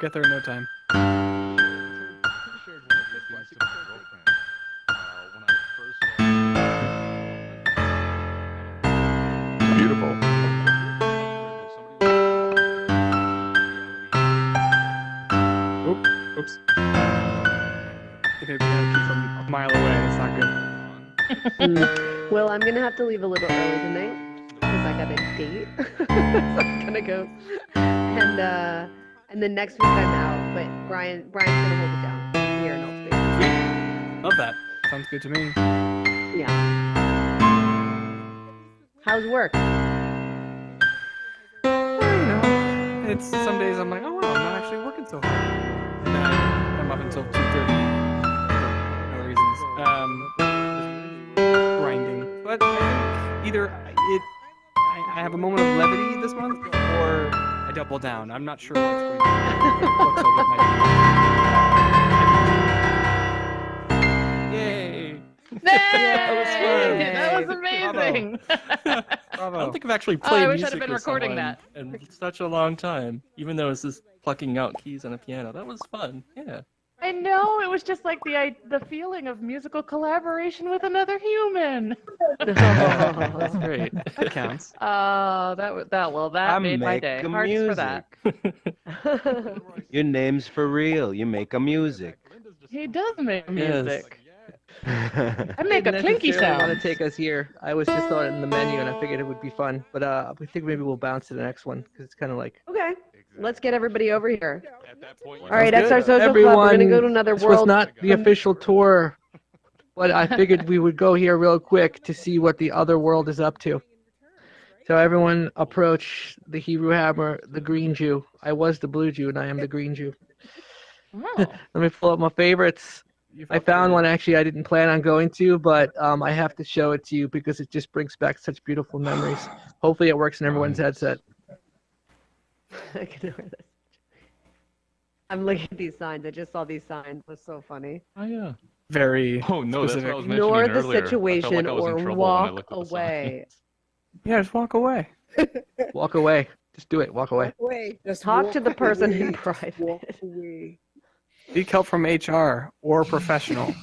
S9: get there in no time.
S4: Beautiful.
S9: Oops. Okay, we gotta keep from a mile away. That's not good.
S2: Well, I'm gonna have to leave a little early tonight because I got a date. So I'm gonna go, and then next week I'm out. But Brian's gonna hold it down here in Altspace.
S9: Love that. Sounds good to me.
S2: Yeah. How's work?
S9: It's some days I'm like, oh wow, I'm not actually working so hard. And then I'm up until 2:30. No reasons. Grinding. But I think either I have a moment of levity this month, or I double down. I'm not sure what's going on. It looks like it might be. Yay!
S16: That was amazing.
S6: I don't think I've actually played
S16: I wish I'd
S6: music
S16: have been
S6: with
S16: recording
S6: someone
S16: that.
S6: in such a long time, even though it's just plucking out keys on a piano. That was fun. Yeah.
S16: I know, it was just like the feeling of musical collaboration with another human.
S6: That's great.
S9: That counts.
S16: That made my day. Hearts for that.
S14: Your name's for real. You make a music.
S16: He does make music.
S1: I
S16: make a clinky sound.
S1: Want to take us here? I was just on it in the menu, and I figured it would be fun. But I think maybe we'll bounce to the next one because it's kind of like.
S2: Okay. Let's get everybody over here.
S1: All
S2: right, XR Social Club. We're gonna go to another
S1: this
S2: world.
S1: was not the official tour, but I figured we would go here real quick to see what the other world is up to. So everyone approach the Hebrew Hammer, the Green Jew. I was the Blue Jew, and I am the Green Jew. Let me pull up my favorites. I found one actually I didn't plan on going to, but I have to show it to you because it just brings back such beautiful memories. Hopefully it works in everyone's headset.
S2: I can ignore this. I'm looking at these signs. I just saw these signs. It was so funny.
S11: Oh yeah.
S9: Very.
S11: Oh no, that's what I was mentioning
S2: Ignore the
S11: earlier. I felt
S2: situation
S11: like I was in
S2: or
S11: trouble when I
S2: walk
S11: looked at the
S2: away.
S9: Yeah, just walk away.
S1: Walk away. Just do it. Walk away.
S17: Wait, just
S2: Talk
S17: walk
S2: to the person
S17: away.
S2: in
S17: Just
S2: private.
S17: walk away.
S9: Seek help from HR or professional.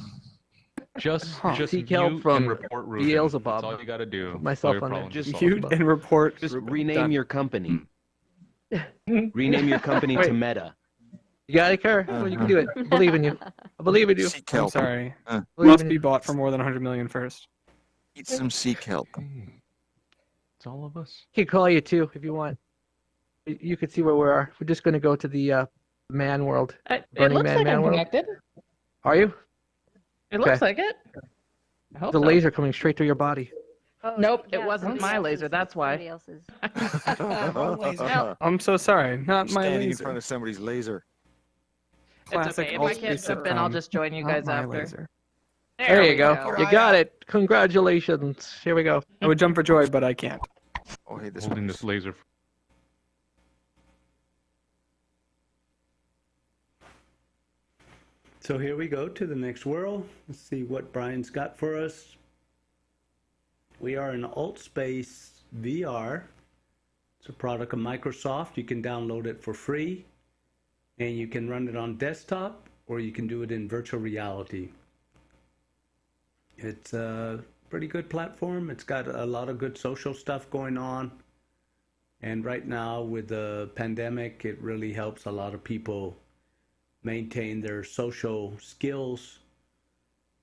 S11: Just
S1: Seek
S11: mute
S1: help from
S11: and report Ruben.
S1: Beelzebub.
S11: That's all you gotta do.
S1: Put myself
S11: All your
S1: on there.
S11: problems
S1: Just
S11: are
S9: Mute
S11: solved.
S9: and report.
S14: Just
S9: Ruben.
S14: rename
S9: Done.
S14: your company. Rename your company to
S9: Wait.
S14: Meta.
S1: You got it, Kerr? Well, you can do it. I believe in you. I believe in you.
S10: Seek
S9: I'm
S10: help.
S9: sorry.
S10: Uh.
S9: Must be bought for more than 100 million first.
S10: Eat some seek help.
S11: It's all of us.
S1: I can call you too if you want. You can see where we are. We're just going to go to the man world.
S16: It
S1: Burning
S16: looks
S1: Man
S16: like I'm
S1: world.
S16: connected.
S1: Are you?
S16: It looks
S1: Okay.
S16: like it. I hope
S1: The
S16: so.
S1: laser coming straight through your body.
S16: Nope,
S12: Yeah,
S16: it wasn't
S12: somebody
S16: my
S12: else's-
S16: laser. That's
S12: somebody
S16: why.
S12: else's.
S9: I'm so sorry. Not my
S10: Standing in
S9: laser.
S10: front of somebody's laser.
S16: It's
S9: Classic
S16: okay. If I can't
S9: Altspace
S16: jump in, I'll
S9: sitcom.
S16: just join you
S9: Not
S16: guys
S9: my
S16: after.
S9: laser.
S1: There you
S16: we
S1: go. You got it. Congratulations. Here we go.
S9: I would jump for joy, but I can't.
S10: Oh, hey, this
S11: Holding
S10: one.
S11: this laser.
S15: So here we go to the next world. Let's see what Brian's got for us. We are in AltspaceVR. It's a product of Microsoft. You can download it for free, and you can run it on desktop, or you can do it in virtual reality. It's a pretty good platform. It's got a lot of good social stuff going on. And right now, with the pandemic, it really helps a lot of people maintain their social skills,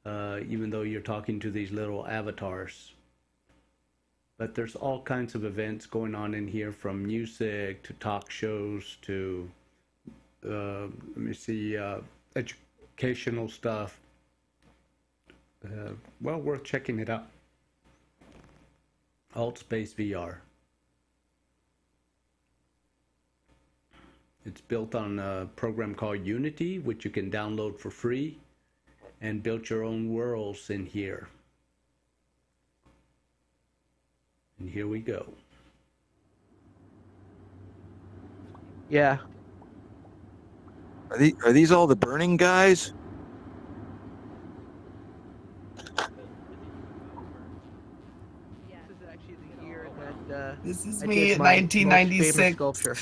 S15: even though you're talking to these little avatars. But there's all kinds of events going on in here, from music to talk shows to, let me see, educational stuff. Well, worth checking it out. AltspaceVR. It's built on a program called Unity, which you can download for free and build your own worlds in here. And here we go.
S1: Yeah.
S10: Are these all the burning guys?
S1: This is actually the year that
S17: This is
S1: I
S17: me
S1: did
S17: in
S1: my most famous
S17: 1996.
S1: sculpture.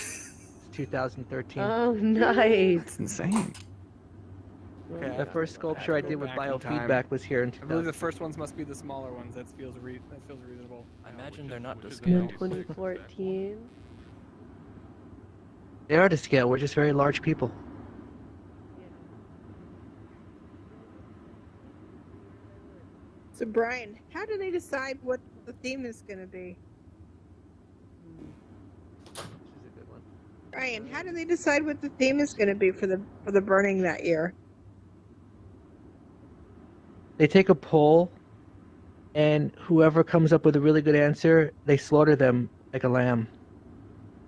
S1: 2013.
S2: Oh, nice.
S9: It's insane. Okay,
S1: The first sculpture I did with
S9: back in time.
S1: biofeedback was here in
S9: I believe the
S1: 2000.
S9: first ones must be the smaller ones. That feels reasonable.
S6: I imagine they're not to
S2: In
S6: scale.
S2: 2014.
S1: They are to scale. We're just very large people.
S17: So Brian, how do they decide what the theme is going to be? Brian, how do they decide what the theme is going to be for the burning that year?
S1: They take a poll, and whoever comes up with a really good answer, they slaughter them like a lamb.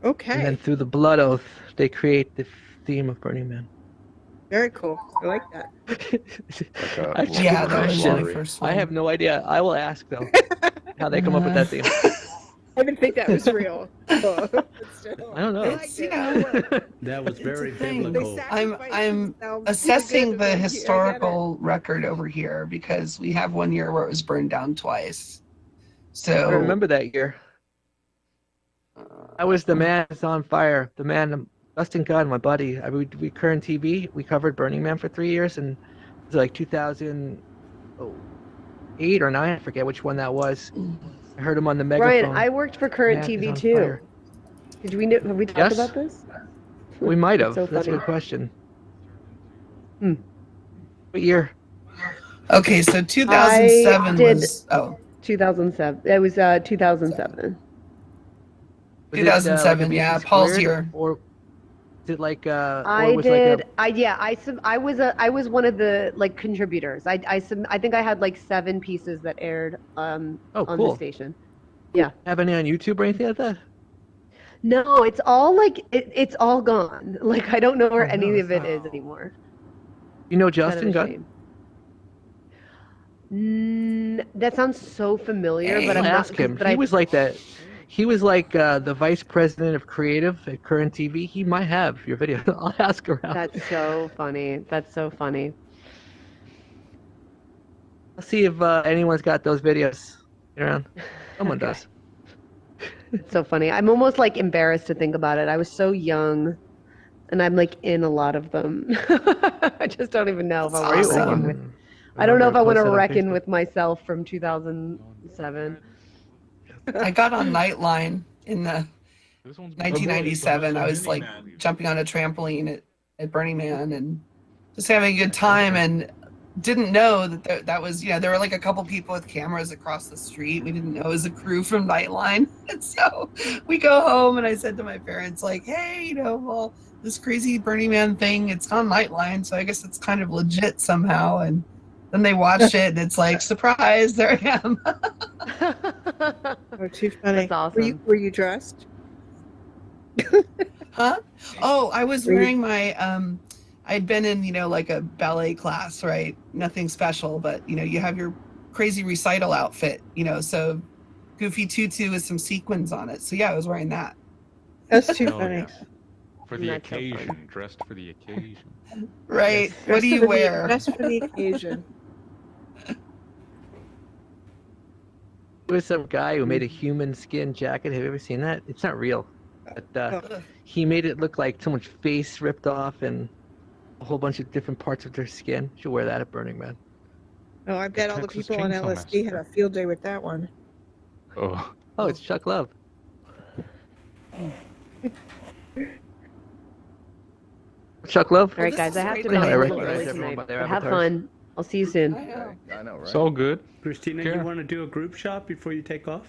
S17: Okay.
S1: And then through the blood oath, they create the theme of Burning Man.
S17: Very cool. I like that.
S1: That's a
S18: Yeah,
S1: good
S18: that was
S1: question.
S18: my first
S1: I
S18: one.
S1: have no idea. I will ask though how they come up with that theme.
S17: I didn't think that was real. But still.
S1: I don't know.
S17: I liked it.
S15: That was very
S18: thing.
S15: biblical.
S18: I'm assessing the historical record over here because we have one year where it was burned down twice. So
S1: I remember that year. I was the man that's on fire. The man, Dustin Gunn, my buddy. We Current TV. We covered Burning Man for 3 years, and it was like 2008 or 9. I forget which one that was. I heard him on the megaphone.
S2: Brian, I worked for Current
S1: Man is
S2: TV
S1: on
S2: too.
S1: fire.
S2: Have we talked
S1: Yes.
S2: about this?
S1: We might have.
S2: So
S1: That's a
S2: funny.
S1: good question. What year?
S18: okay, so 2007
S2: I did
S18: was
S2: 2007. It was 2007.
S1: Was it,
S18: 2007,
S1: like a
S18: yeah,
S1: PC
S18: Paul's
S1: squared,
S18: year.
S1: Or is it like or
S2: I
S1: was
S2: did.
S1: Like
S2: I was one of the like contributors. I think I had like 7 pieces that aired on the
S1: cool.
S2: station. Yeah.
S1: have any on YouTube or anything like that?
S2: No, it's all like it's all gone. Like I don't know where
S1: Oh,
S2: any
S1: no,
S2: of it is anymore.
S1: You know
S2: Kind of
S1: Justin
S2: a
S1: Gunn?
S2: shame. That sounds so familiar, but
S1: I'll
S2: I'm not.
S1: ask him.
S2: But
S1: He
S2: I
S1: was like that. He was like the vice president of creative at Current TV. He might have your video. I'll ask around.
S2: That's so funny. That's so funny.
S1: I'll see if anyone's got those videos around. Someone does.
S2: It's so funny. I'm almost like embarrassed to think about it. I was so young, and I'm like in a lot of them. I just don't even know if I want to reckon with. I don't know if I want to reckon with myself from 2007.
S18: I got on Nightline in the 1997. I was like jumping on a trampoline at Burning Man and just having a good time, and didn't know that that was, there were like a couple people with cameras across the street. We didn't know it was a crew from Nightline. And so we go home, and I said to my parents, like, hey, well, this crazy Burning Man thing, it's on Nightline, so I guess it's kind of legit somehow. And then they watched it, and it's like, surprise, there I am.
S17: Oh, too funny.
S2: That's awesome.
S17: Were you dressed?
S18: Huh? Oh, I was
S17: Were you-
S18: wearing my, I'd been in, like a ballet class, right? Nothing special, but, you have your crazy recital outfit, so goofy tutu with some sequins on it. So yeah, I was wearing that.
S17: That's too
S11: Oh,
S17: funny.
S11: yeah. For the
S2: That's so funny.
S11: occasion, dressed for the occasion.
S18: Right. What
S17: Dressed
S18: do you
S17: for the-
S18: wear?
S17: Dressed for the occasion.
S1: There was some guy who made a human skin jacket. Have you ever seen that? It's not real. But he made it look like someone's face ripped off and a whole bunch of different parts of their skin. You should wear that at Burning Man.
S17: Oh, I bet all the
S11: Texas
S17: people on
S11: Chainsaw
S17: LSD had a field day with that one.
S11: Oh.
S1: Oh, it's Chuck Love. Chuck Love?
S2: All right, guys, I have to
S1: I
S2: go a little
S1: recognize
S2: early
S1: everyone
S2: tonight.
S1: by their
S2: But have
S1: avatars.
S2: fun. I'll see you soon.
S4: I know, right?
S11: It's all good.
S15: Christina,
S11: Sure.
S15: you want to do a group shot before you take off?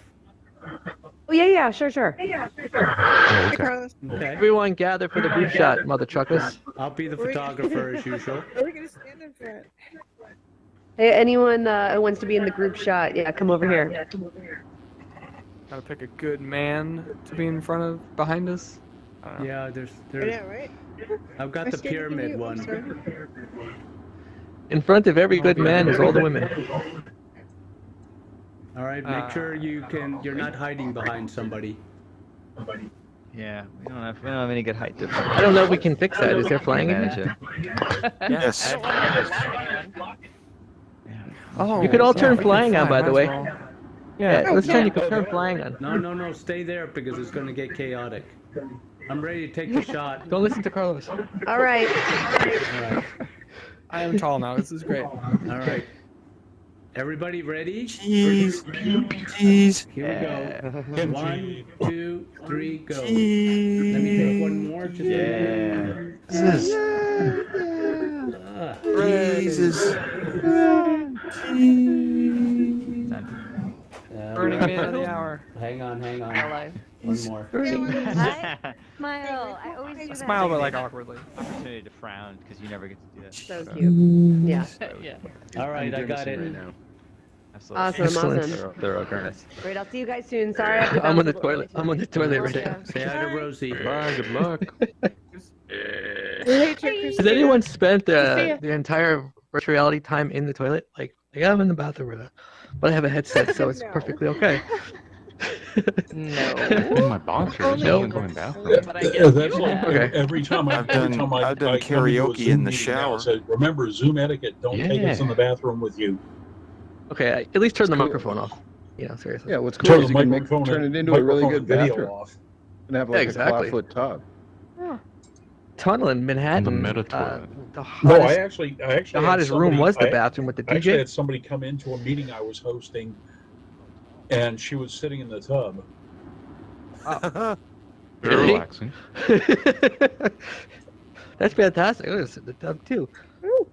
S2: Oh yeah, sure.
S11: Oh,
S17: Hi,
S11: okay.
S17: Carlos.
S15: Okay.
S1: Everyone gather for the group shot, mother truckers.
S15: I'll be the photographer as usual.
S17: We're gonna stand in front.
S2: Hey, anyone who wants to be in the group shot, yeah, come over here.
S9: Gotta pick a good man to be in front of, behind us. I don't know.
S15: Yeah,
S17: I
S15: there's.
S17: know, right?
S15: I've got
S17: Am I
S15: the
S17: standing in
S15: pyramid
S17: you? I'm
S15: one.
S17: sorry.
S1: In front of every good man is all the women.
S15: All right, make sure you're not hiding behind somebody.
S13: Yeah, we don't have any good height difference.
S1: I don't know if we can fix that. Is there flying in
S13: Manage
S1: it?
S13: it.
S10: Yes.
S9: Oh,
S1: You could all
S9: yeah,
S1: turn
S9: we can
S1: flying on,
S9: fly,
S1: by the
S9: might as
S1: way.
S9: well.
S1: Yeah,
S17: Oh,
S1: let's
S17: yeah.
S1: turn. You can turn flying on.
S15: No, stay there because it's going to get chaotic.
S14: I'm ready to take the shot.
S1: Don't listen to Carlos.
S2: All right.
S14: All right.
S9: I am tall now. This is great.
S14: All right. Everybody ready?
S10: Cheese. Cheese.
S14: Here we go. 1, 2, 3, go.
S10: Cheese.
S14: Let me take one more. Just
S10: Jesus. Jesus.
S9: Burning Man of the hour.
S14: Hang on.
S2: Hello.
S14: One more.
S12: Hi. Smile. I always do that.
S9: Smile, but like awkwardly.
S13: Opportunity to frown because you never get to do that.
S2: So cute. Yeah.
S9: Yeah.
S14: All right, I got it.
S15: Right now.
S2: Awesome.
S13: Thorough occurrence.
S2: Great. I'll see you guys soon. Sorry. I have to
S1: I'm on the
S2: bounce a little
S1: toilet.
S2: bit.
S1: I'm on the toilet right now.
S14: Say hi to Rosie.
S11: Bye. Good luck.
S1: Has anyone spent the entire virtual reality time in the toilet? Like I'm in the bathroom right now, but I have a headset, so it's perfectly okay.
S11: No. In my boxers.
S1: No.
S11: I'm going bathroom.
S19: But I guess that's like
S1: Okay.
S19: every time
S10: I've done
S19: I come into a
S10: karaoke
S19: Zoom
S10: in the
S19: meeting now,
S10: shower.
S19: it says, remember Zoom etiquette. Don't take us in the bathroom with you.
S1: Okay, at least turn the microphone off. You know, seriously.
S15: Yeah, what's
S19: Turn
S15: cool is
S19: the
S15: you can
S19: microphone
S15: turn
S19: and-
S15: it into a really
S19: microphone
S15: good
S19: and video
S15: bathroom.
S19: off.
S15: And have
S1: Yeah,
S15: like
S1: exactly.
S15: a 5-foot tub.
S1: Tunnel in Manhattan.
S11: The meta toilet.
S1: The
S19: No,
S1: hottest,
S19: I actually
S1: the
S19: had
S1: hottest room
S19: somebody-
S1: was the
S19: I-
S1: bathroom with the
S19: I actually
S1: DJ.
S19: had somebody come into a meeting I was hosting, and she was sitting in the tub.
S11: Very
S1: Really?
S11: relaxing.
S1: That's fantastic. I'm gonna sit in the tub too.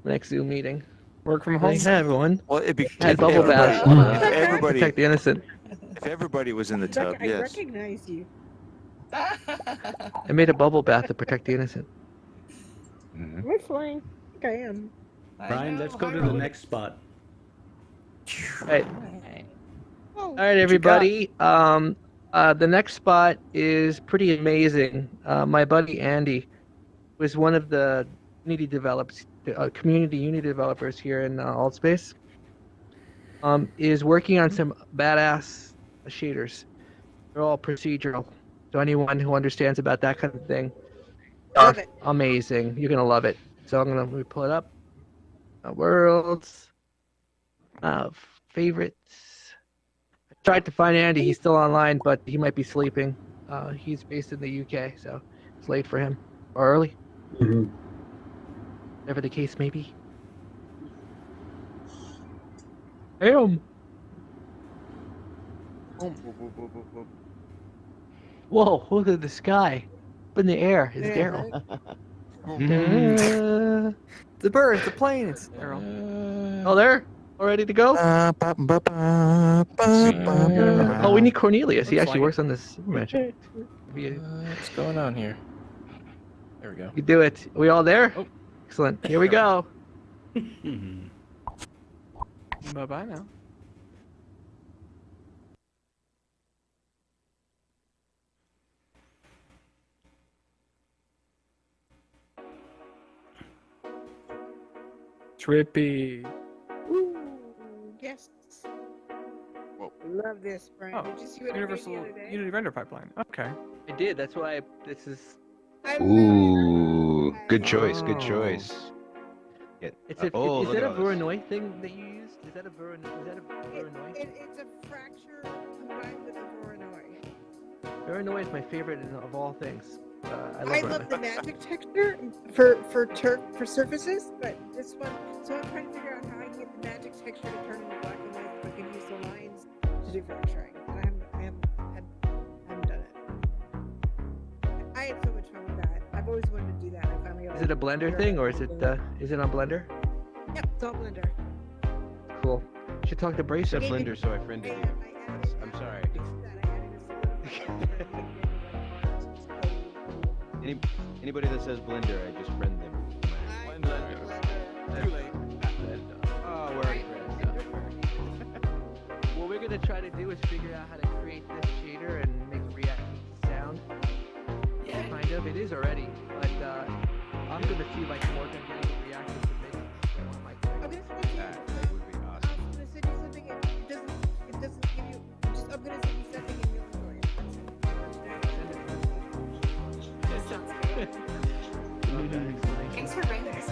S1: Next Zoom meeting.
S9: Work from home.
S1: Hey everyone.
S10: Well, it'd be
S1: Had
S10: if
S1: bubble baths.
S10: everybody,
S1: Protect the innocent.
S10: if everybody was in the tub,
S17: I
S10: yes.
S17: recognize you.
S1: I made a bubble bath to protect the innocent.
S17: Am I flying? I think I am.
S14: Brian, let's go to the next spot.
S1: Right. All right, everybody. The next spot is pretty amazing. My buddy Andy was one of the community Unity developers here in AltspaceVR. Is working on some badass shaders. They're all procedural. So anyone who understands about that kind of thing,
S17: Love it.
S1: amazing. You're gonna love it. So let me pull it up. Worlds. Favorites. I tried to find Andy. He's still online, but he might be sleeping. He's based in the UK, so it's late for him. Or early. Whatever the case may be. Damn. Whoa, look at the sky. Up in the air is Daryl.
S9: The birds, the planes. Daryl.
S1: Oh, there? All ready to go? Oh, we need Cornelius. He
S6: Looks
S1: actually
S6: like
S1: works on this Superman show.
S6: What's going on here? There we go.
S1: You do it. Are we all there?
S6: Oh.
S1: Excellent. Here we go.
S9: Bye-bye now. Trippy.
S17: Woo. Yes. Love this, Brian.
S9: Oh,
S17: Did you see what I made
S9: Universal
S17: the other day?
S9: Unity render pipeline. Okay.
S1: I did. That's why this is.
S4: Ooh, good choice.
S1: Oh.
S4: Good choice. Yeah.
S1: Is
S4: look
S1: that a
S4: at those.
S1: Voronoi thing that you used? Is that a Voronoi?
S17: It's a fracture combined with a Voronoi.
S1: Voronoi is my favorite of all things. I love
S17: I
S1: Voronoi.
S17: love the magic texture for surfaces, but this one. So I'm trying to figure out how I can get the magic texture to turn into black and white, so I can use the lines to do fracturing. And I haven't done it. I had so much fun with that. I've always wanted to do that. I finally.
S1: Is it a Blender thing or is it on Blender?
S17: Yep, it's all Blender.
S1: Cool. You should talk to Brace.
S14: It's a blender, so I friended you. I'm sorry. Anybody that says blender, I just friend them.
S10: Too late.
S14: Oh, we're already friends.
S1: What we're gonna try to do is figure out how to create this shader and make it react to sound. Yeah. Kind of. It is already, but I'm gonna see if I can work on getting it reactive to make one of my clips.
S14: That would be awesome.
S17: I'm gonna send you something. It doesn't give you. I'm gonna send you something and you'll enjoy it.
S18: Thanks for bringing this.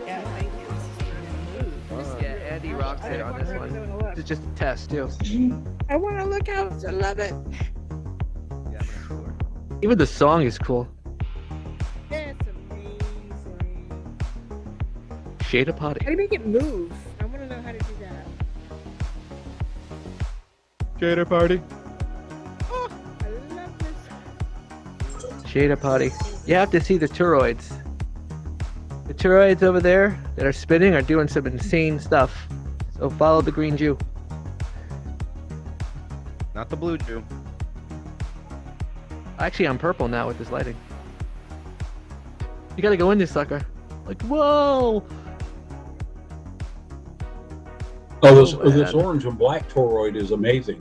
S18: Yeah, thank you.
S1: Yeah, Andy rocks it on this one. It's just a test too.
S17: I want to look out. I love it.
S14: Yeah, I'm gonna score.
S1: Even the song is cool.
S17: That's amazing.
S1: Shade a potty.
S17: How do you make it move? I want to know how to do that.
S11: Shader party.
S17: Oh, I love this.
S1: Shade a potty. You have to see the toroids. The toroids over there that are spinning are doing some insane stuff. So follow the green Jew.
S14: Not the blue Jew.
S1: Actually, I'm purple now with this lighting. You gotta go in this sucker. Like, whoa!
S19: Oh, this,
S1: Oh,
S19: this
S1: man.
S19: orange and black toroid is amazing.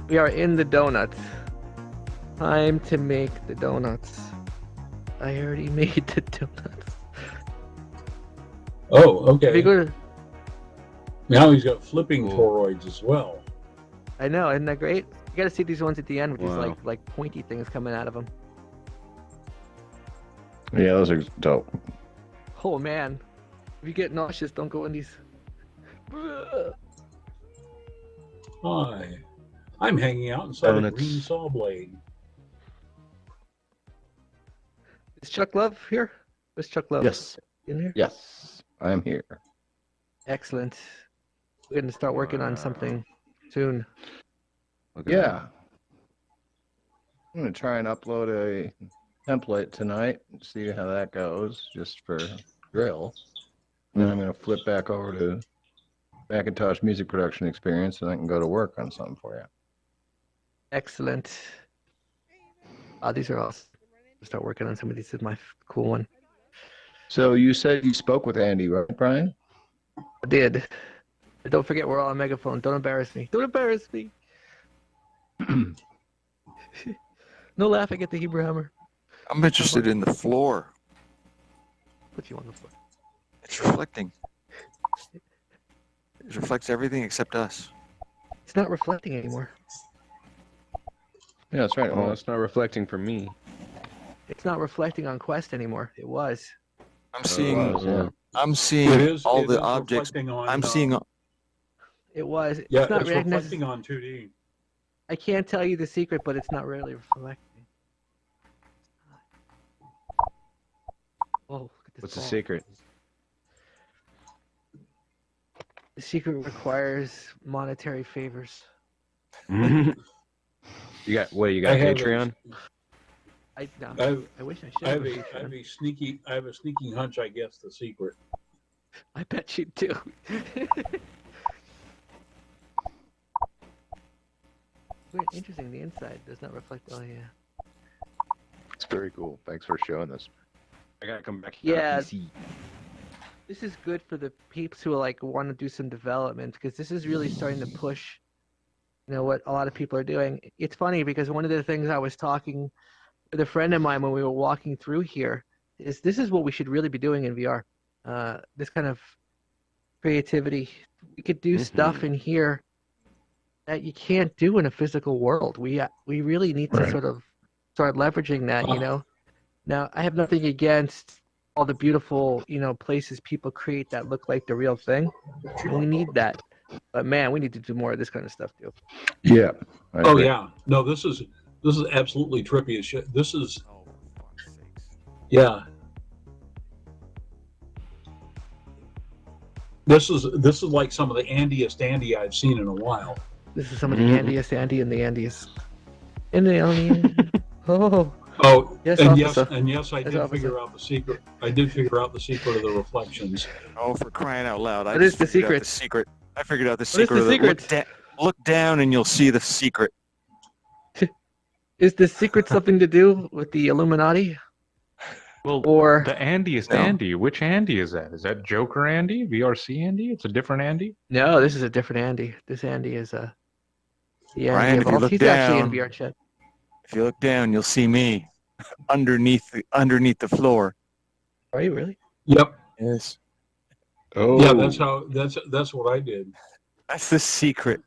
S1: We are in the donuts. Time to make the donuts. I already made the donuts.
S19: Oh,
S1: If you
S19: okay.
S1: go to-
S19: Now he's got flipping toroids as well.
S1: I know, isn't that great? You gotta see these ones at the end with
S14: Wow.
S1: these like pointy things coming out of them.
S7: Yeah, those are dope.
S1: Oh man, if you get nauseous, don't go in these.
S19: Hi. I'm hanging out inside a
S14: Donuts.
S19: green saw blade.
S1: Is Chuck Love here? Where's Chuck Love?
S7: Yes.
S1: In here?
S7: Yes, I am here.
S1: Excellent. We're gonna start working on something soon.
S7: Yeah. I'm gonna try and upload a template tonight and see how that goes, just for drill. And then I'm gonna flip back over to Macintosh music production experience, and I can go to work on something for you.
S1: Excellent. These are awesome. Start working on some of these. This is my cool one.
S7: So you said you spoke with Andy, right, Brian?
S1: I did. But don't forget, we're all on megaphone. Don't embarrass me. Don't embarrass me. No laughing at the Hebrew Hammer.
S10: I'm interested in the floor.
S1: Put you on the floor.
S10: It's reflecting. It reflects everything except us.
S1: It's not reflecting anymore.
S7: Yeah, that's right.
S14: Well, it's not reflecting for me.
S1: It's not reflecting on Quest anymore. It was.
S10: I'm seeing.
S7: was, yeah.
S10: I'm seeing
S19: It is-
S10: all
S19: it
S10: the
S19: is
S10: objects.
S19: reflecting on,
S10: I'm seeing.
S1: It was.
S19: Yeah,
S1: It's not
S19: it's
S1: really
S19: reflecting on 2D.
S1: I can't tell you the secret, but it's not really reflecting. Oh, look at this
S14: What's the
S1: ball.
S14: secret?
S1: The secret requires monetary favors.
S14: You got what? You got
S19: I have
S14: Patreon?
S1: I wish I should.
S19: I
S1: have
S19: have
S1: a
S19: I have a sneaky hunch. I guess the secret.
S1: I bet you do. Weird, interesting. The inside does not reflect. Oh yeah.
S4: It's very cool. Thanks for showing this.
S14: I gotta come back.
S1: Yeah. This is good for the peeps who like want to do some development because this is really starting to push, what a lot of people are doing. It's funny because one of the things I was talking with a friend of mine when we were walking through here is this is what we should really be doing in VR. This kind of creativity. We could do stuff in here that you can't do in a physical world. We really need to sort of start leveraging that, Now, I have nothing against all the beautiful, places people create that look like the real thing. We need that. But man, we need to do more of this kind of stuff too.
S7: Yeah.
S19: Oh yeah. No, this is absolutely trippy as shit. This is. Yeah. This is like some of the Andiest Andy I've seen in a while.
S1: This is some of the Andiest Andy and the Andes. In the Andy. Oh.
S19: Oh,
S1: yes,
S19: and
S1: officer.
S19: yes, I did figure out the secret. I did figure out the secret of the reflections.
S10: Oh, for crying out loud!
S1: What is the secret?
S10: I figured out the
S1: What is
S10: secret.
S1: the
S10: of the-
S1: secret?
S10: Look down and you'll see the secret.
S1: Is the secret something to do with the Illuminati?
S11: Well,
S1: or
S11: the Andiest Andy. Which Andy is that? Is that Joker Andy? VRC Andy? It's a different Andy?
S1: No, this is a different Andy. This Andy is the Andy
S10: Brian,
S1: of
S10: if you
S1: all.
S10: look
S1: He's actually in
S10: down-
S1: VR chat.
S10: If you look down, you'll see me underneath the floor.
S1: Are you really?
S19: Yep.
S10: Yes.
S7: Oh.
S19: Yeah, that's what I did.
S10: That's the secret.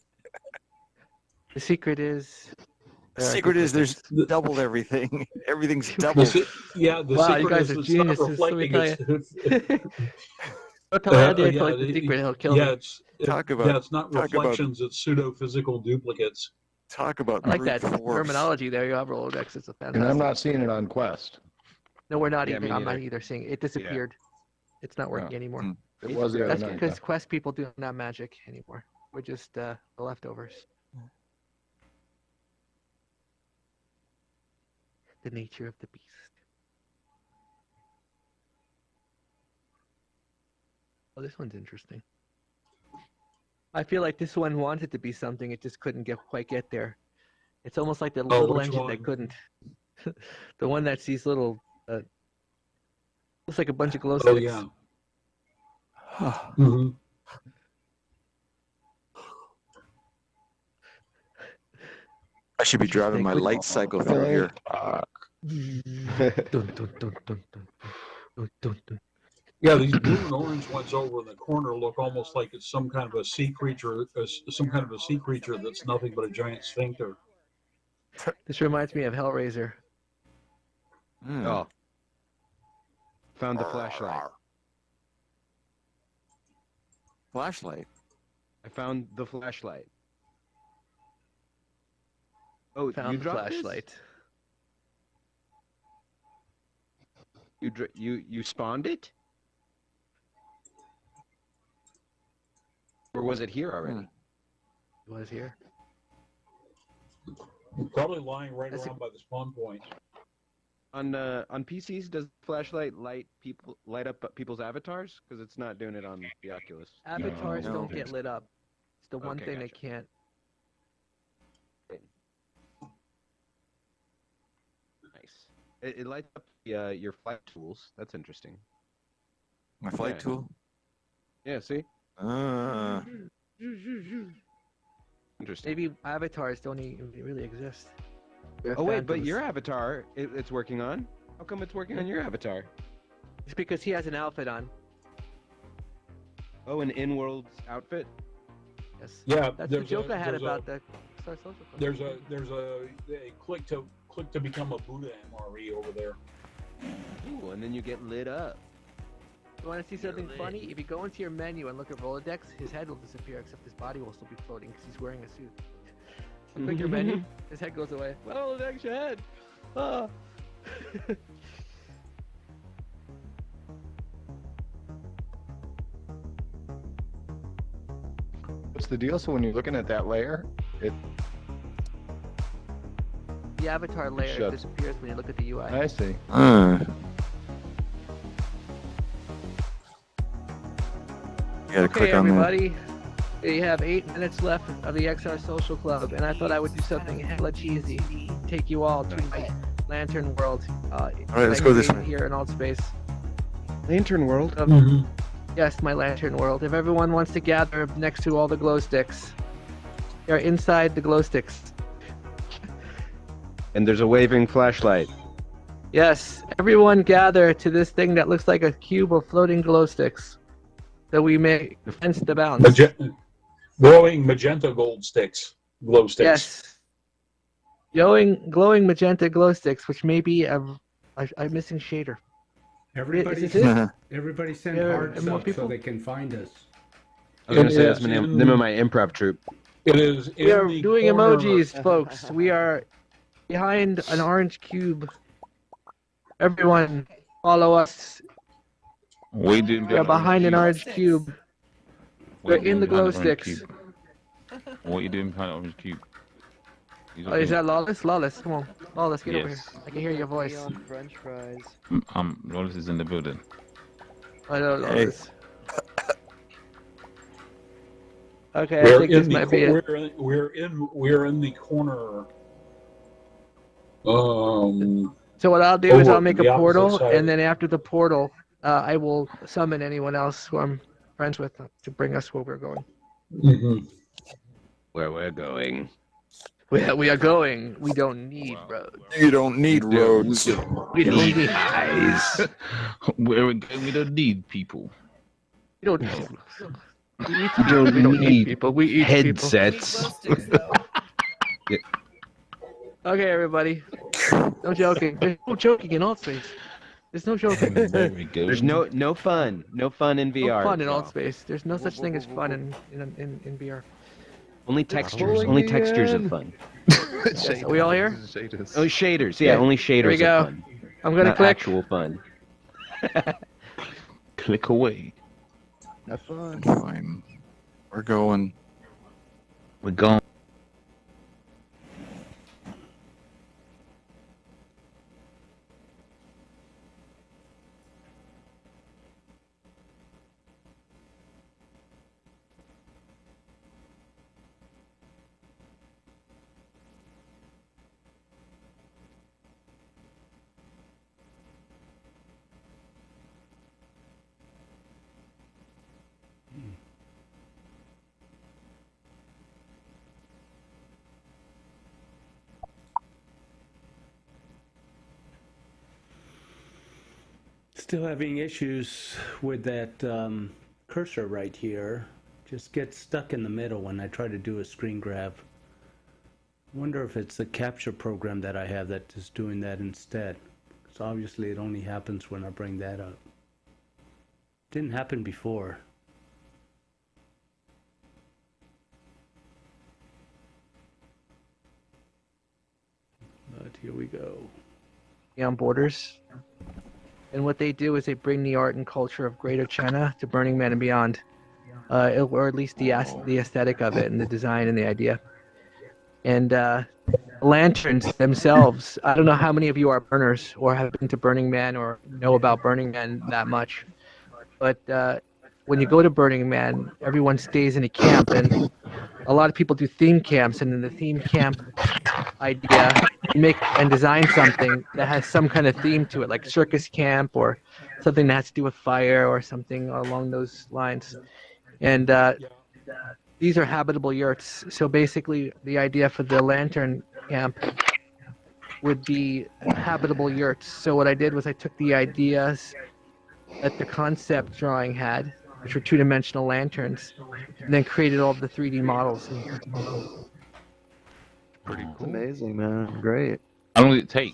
S1: The secret is.
S10: The secret is there's doubled everything. Everything's
S19: The
S10: doubled.
S19: yeah, the
S1: Wow, you
S19: secret
S1: guys
S19: is
S1: are
S19: it's
S1: geniuses,
S19: not
S1: let me
S19: reflecting.
S1: tell Don't tell Andy I collect the
S19: the-
S1: secret, he'll kill
S19: yeah,
S1: me.
S19: It's not reflections. It's pseudo-physical duplicates.
S10: Talk about
S1: I like
S10: brute
S1: that
S10: force.
S1: terminology there. You have Rolodex. It's a fantastic.
S7: And I'm not seeing it on Quest.
S1: No, we're not
S7: Yeah,
S1: either.
S7: me
S1: I'm not
S7: neither.
S1: either seeing it. It disappeared. It's not working anymore.
S7: It was the other
S1: That's
S7: night.
S1: because Quest people do not magic anymore. We're just the leftovers. The nature of the beast. Oh, this one's interesting. I feel like this one wanted to be something, it just couldn't quite get there. It's almost like the little
S19: which
S1: engine
S19: one?
S1: that couldn't. The one that's these little, looks like a bunch of glow sticks.
S19: Oh yeah. Mm-hmm.
S10: I should be driving my light cycle through here.
S19: Yeah, these blue and orange ones over in the corner look almost like it's some kind of a sea creature, that's nothing but a giant sphincter.
S1: This reminds me of Hellraiser.
S14: Oh. Found the flashlight.
S10: Flashlight?
S14: I found the flashlight. Oh, you
S1: Found the
S14: dropped this?
S1: flashlight.
S14: You spawned it? Or was it here already?
S1: It was here.
S19: Probably lying right around by the spawn point.
S14: On PCs, does flashlight light up people's avatars? Because it's not doing it on the Oculus.
S1: Avatars don't get lit up. It's the one thing they can't.
S14: Nice. It lights up your flight tools. That's interesting.
S10: My flight tool?
S14: Yeah, see? Interesting.
S1: Maybe avatars don't even really exist. They're
S14: Oh wait, but
S1: phantoms.
S14: your avatar, it's working on. How come it's working on your avatar?
S1: It's because he has an outfit on.
S14: Oh, an in-world outfit.
S1: Yes.
S19: Yeah,
S1: That's the
S19: there's
S1: joke
S19: a-
S1: I had
S19: there's a-
S1: about the Star Social Club.
S19: There's a click to become a Buddha MRE over there.
S14: Ooh, and then you get lit up.
S1: You want to see something funny? If you go into your menu and look at Rolodex, his head will disappear, except his body will still be floating because he's wearing a suit. So click your menu, his head goes away. Rolodex, your head! Ah!
S7: What's the deal? So when you're looking at that layer, it
S1: The avatar layer
S7: Shuts.
S1: disappears when you look at the UI.
S7: I see.
S10: You gotta
S1: Okay,
S10: click on that.
S1: everybody. We have 8 minutes left of the XR Social Club, and I thought I would do something hella cheesy. Take you all to my Lantern World. All
S10: right, let's go this way.
S1: Here in Altspace.
S14: Lantern World?
S1: Yes, my Lantern World. If everyone wants to gather next to all the glow sticks, they're inside the glow sticks.
S14: And there's a waving flashlight.
S1: Yes, everyone gather to this thing that looks like a cube of floating glow sticks that we may fence the bounds.
S19: Glowing magenta glow sticks.
S1: Yes. Glowing magenta glow sticks, which may be a missing shader.
S15: Everybody,
S1: Is it?
S15: everybody send
S1: There are
S15: hearts
S1: more
S15: up so
S1: people?
S15: they can find us.
S14: I was gonna say
S19: Yes,
S14: that's the name of my improv troupe.
S19: It is.
S1: We are
S19: in the
S1: doing
S19: corner-
S1: emojis, folks. We are behind an orange cube. Everyone, follow us.
S20: We do.
S1: We are behind an orange cube. We're in the glow sticks.
S20: What are you doing behind the orange cube?
S1: Oh, is that Lawless? Lawless, come on. Lawless, get over here.
S20: Yes.
S1: I can hear your voice.
S8: French fries.
S20: Rollins is in the building.
S1: I know Lawless. Okay, I
S19: We're
S1: think
S19: in
S1: this
S19: the
S1: might be it.
S19: we're in the corner.
S1: So what I'll do is
S19: over
S1: I'll make
S19: the
S1: a
S19: opposite
S1: portal,
S19: side.
S1: and then after the portal, I will summon anyone else who I'm friends with to bring us where we're going.
S14: Where we're going.
S1: Where we are going, we don't need roads.
S10: You don't need roads.
S1: We don't need
S20: eyes. Where we go, we don't need people.
S1: We don't need we eat
S20: We
S1: people.
S20: don't
S1: We don't need
S20: need
S1: people. We eat
S20: headsets.
S1: Okay, everybody. No joking. There's no joking in Altspace. There's no joking.
S20: There we go.
S14: There's no fun. No fun in VR.
S1: No fun in
S14: y'all.
S1: Altspace. There's no such thing as fun in VR.
S21: Only textures. Only textures are fun.
S1: Yes, are we all here?
S21: Only shaders. Yeah, only shaders
S1: Here we go.
S21: are fun.
S1: I'm gonna
S21: Not
S1: click.
S21: actual fun.
S11: Click away.
S8: Have fun.
S10: Fine. We're going.
S11: We're going.
S15: Still having issues with that cursor right here. Just gets stuck in the middle when I try to do a screen grab. Wonder if it's the capture program that I have that is doing that instead. Because obviously it only happens when I bring that up. Didn't happen before. But here we go.
S1: Beyond Borders. And what they do is they bring the art and culture of Greater China to Burning Man and beyond, or at least the aesthetic of it and the design and the idea. And lanterns themselves. I don't know how many of you are burners or have been to Burning Man or know about Burning Man that much, but when you go to Burning Man, everyone stays in a camp, and a lot of people do theme camps. And in the theme camp idea, you make and design something that has some kind of theme to it, like circus camp or something that has to do with fire or something along those lines. And these are habitable yurts. So basically, the idea for the lantern camp would be habitable yurts. So what I did was I took the ideas that the concept drawing had, which were two-dimensional lanterns, and then created all of the 3D models.
S11: Pretty
S8: It's amazing, man. Great.
S11: How long did it take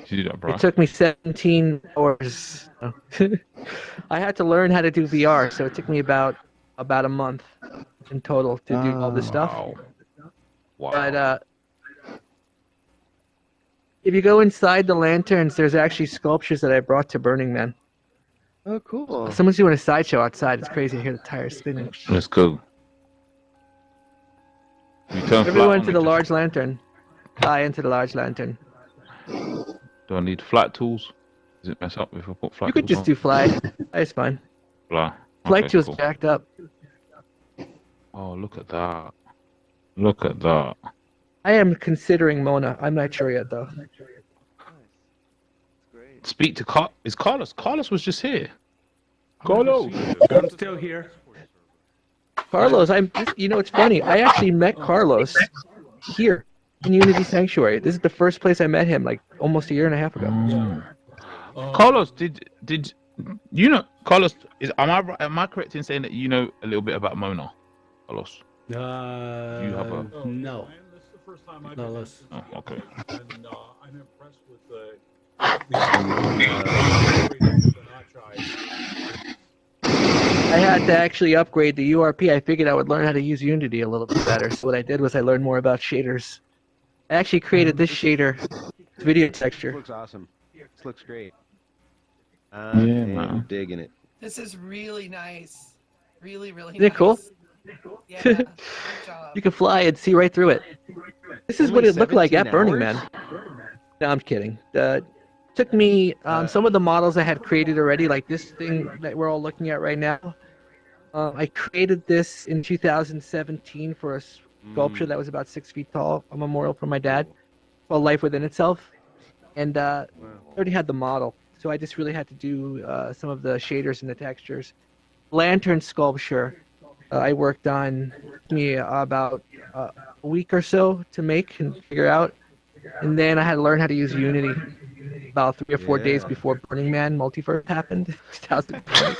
S11: to do that, bro?
S1: It took me 17 hours. I had to learn how to do VR, so it took me about a month in total to do all this stuff.
S11: Wow.
S1: But if you go inside the lanterns, there's actually sculptures that I brought to Burning Man.
S8: Oh, cool.
S1: Someone's doing a sideshow outside. It's crazy to hear the tires spinning.
S11: Let's go. You turn
S1: Everyone
S11: flat
S1: to the large lantern. Fly into the large lantern.
S11: Do I need flat tools? Does it mess up if I put flat
S1: You could
S11: tools
S1: just do fly. That's fine.
S11: Fly.
S1: Flight
S11: Okay,
S1: tool's
S11: cool.
S1: jacked up.
S11: Oh, look at that. Look at that.
S1: I am considering Mona. I'm not sure yet, though.
S11: Speak to is Carlos. Carlos was just here. Carlos.
S15: I'm still here.
S1: Carlos, you know, it's funny. I actually met Carlos here in Unity Sanctuary. This is the first place I met him, like almost a year and a half ago.
S11: Carlos, did you know Carlos? Am I correct in saying that you know a little bit about Mona, Carlos? You have a
S15: No.
S19: This is the first time I've
S15: No,
S19: been
S15: let's.
S11: Oh, okay.
S19: and I'm impressed with the
S1: I had to actually upgrade the URP. I figured I would learn how to use Unity a little bit better. So what I did was I learned more about shaders. I actually created this shader, this video texture.
S14: Looks awesome. This looks great.
S11: Yeah,
S14: I'm
S11: man.
S14: digging it.
S18: This is really nice. Really, really
S1: Isn't it
S18: nice.
S1: cool?
S18: Yeah, good job.
S1: You can fly and see right through it. This is what it looked like at Burning Man. No, I'm kidding. Took me some of the models I had created already, like this thing that we're all looking at right now. I created this in 2017 for a sculpture that was about 6 feet tall, a memorial for my dad, called Life Within Itself. And I already had the model, so I just really had to do some of the shaders and the textures. Lantern sculpture I worked on, took me about a week or so to make and figure out. And then I had to learn how to use Unity about 3 or 4 days before Burning Man Multiverse happened, 2020.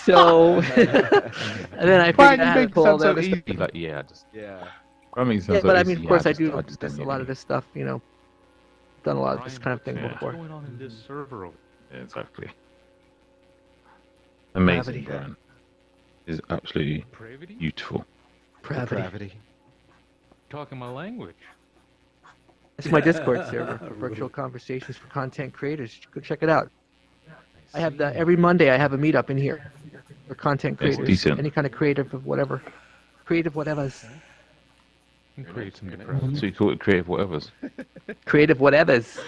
S1: So, and then I figured out how to pull all that
S11: easy. Like, yeah, just
S14: Yeah.
S11: that makes
S1: yeah,
S11: sense.
S1: but I mean, of course, I do a lot of this stuff. You know, done a lot of this kind of thing before.
S11: What's going on in this server? Yeah, exactly. Amazing,
S1: Gravity.
S11: Brian. Is absolutely beautiful.
S1: Pravity.
S3: Talking my language.
S1: It's my Discord server, virtual conversations for content creators. Go check it out. I have every Monday. I have a meetup in here for content
S11: That's
S1: creators.
S11: decent.
S1: Any kind of creative of whatever, creative whatevers.
S3: Create some good
S11: So you call it creative whatevers.
S1: Creative whatevers.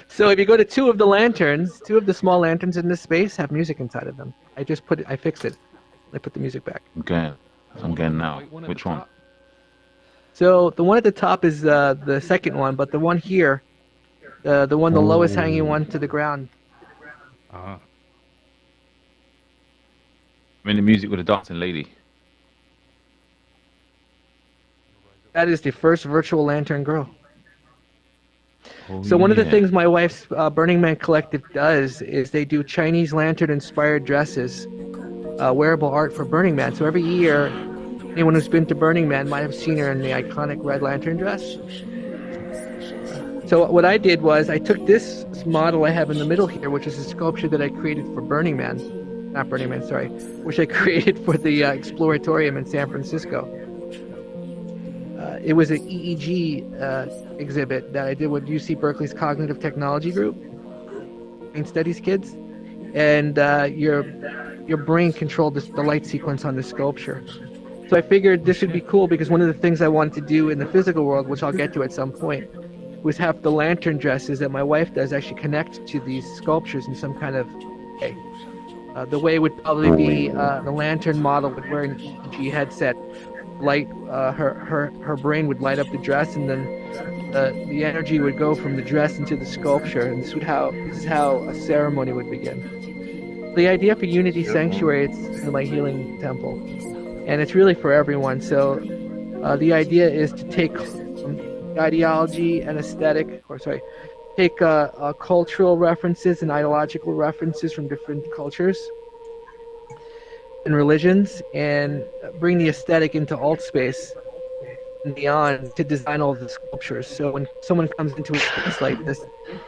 S1: So if you go to two of the small lanterns in this space have music inside of them. I fixed it. I put the music back.
S11: Okay. I'm going now. Which one?
S1: So the one at the top is the second one, but the one here, the lowest hanging one to the ground.
S3: Uh-huh.
S11: I'm in the music with a dancing lady.
S1: That is the first virtual lantern girl.
S11: Oh,
S1: So one of the
S11: yeah.
S1: things my wife's Burning Man Collective does is they do Chinese lantern-inspired dresses, wearable art for Burning Man. So every year, anyone who's been to Burning Man might have seen her in the iconic red lantern dress. So what I did was I took this model I have in the middle here, which is a sculpture that I created for Burning Man, not Burning Man, sorry, which I created for the Exploratorium in San Francisco. It was an EEG exhibit that I did with UC Berkeley's Cognitive Technology Group, brain studies kids, and your brain controlled the light sequence on the sculpture. So I figured this would be cool because one of the things I wanted to do in the physical world, which I'll get to at some point, was have the lantern dresses that my wife does actually connect to these sculptures in some kind of way. The way would probably be the lantern model would wear an EEG headset. Light her brain would light up the dress, and then the energy would go from the dress into the sculpture, and this is how a ceremony would begin. The idea for Unity Sanctuary, it's like Healing Temple, and it's really for everyone. So the idea is to take ideology and take cultural references and ideological references from different cultures and religions, and bring the aesthetic into Altspace and beyond to design all the sculptures. So when someone comes into a space like this,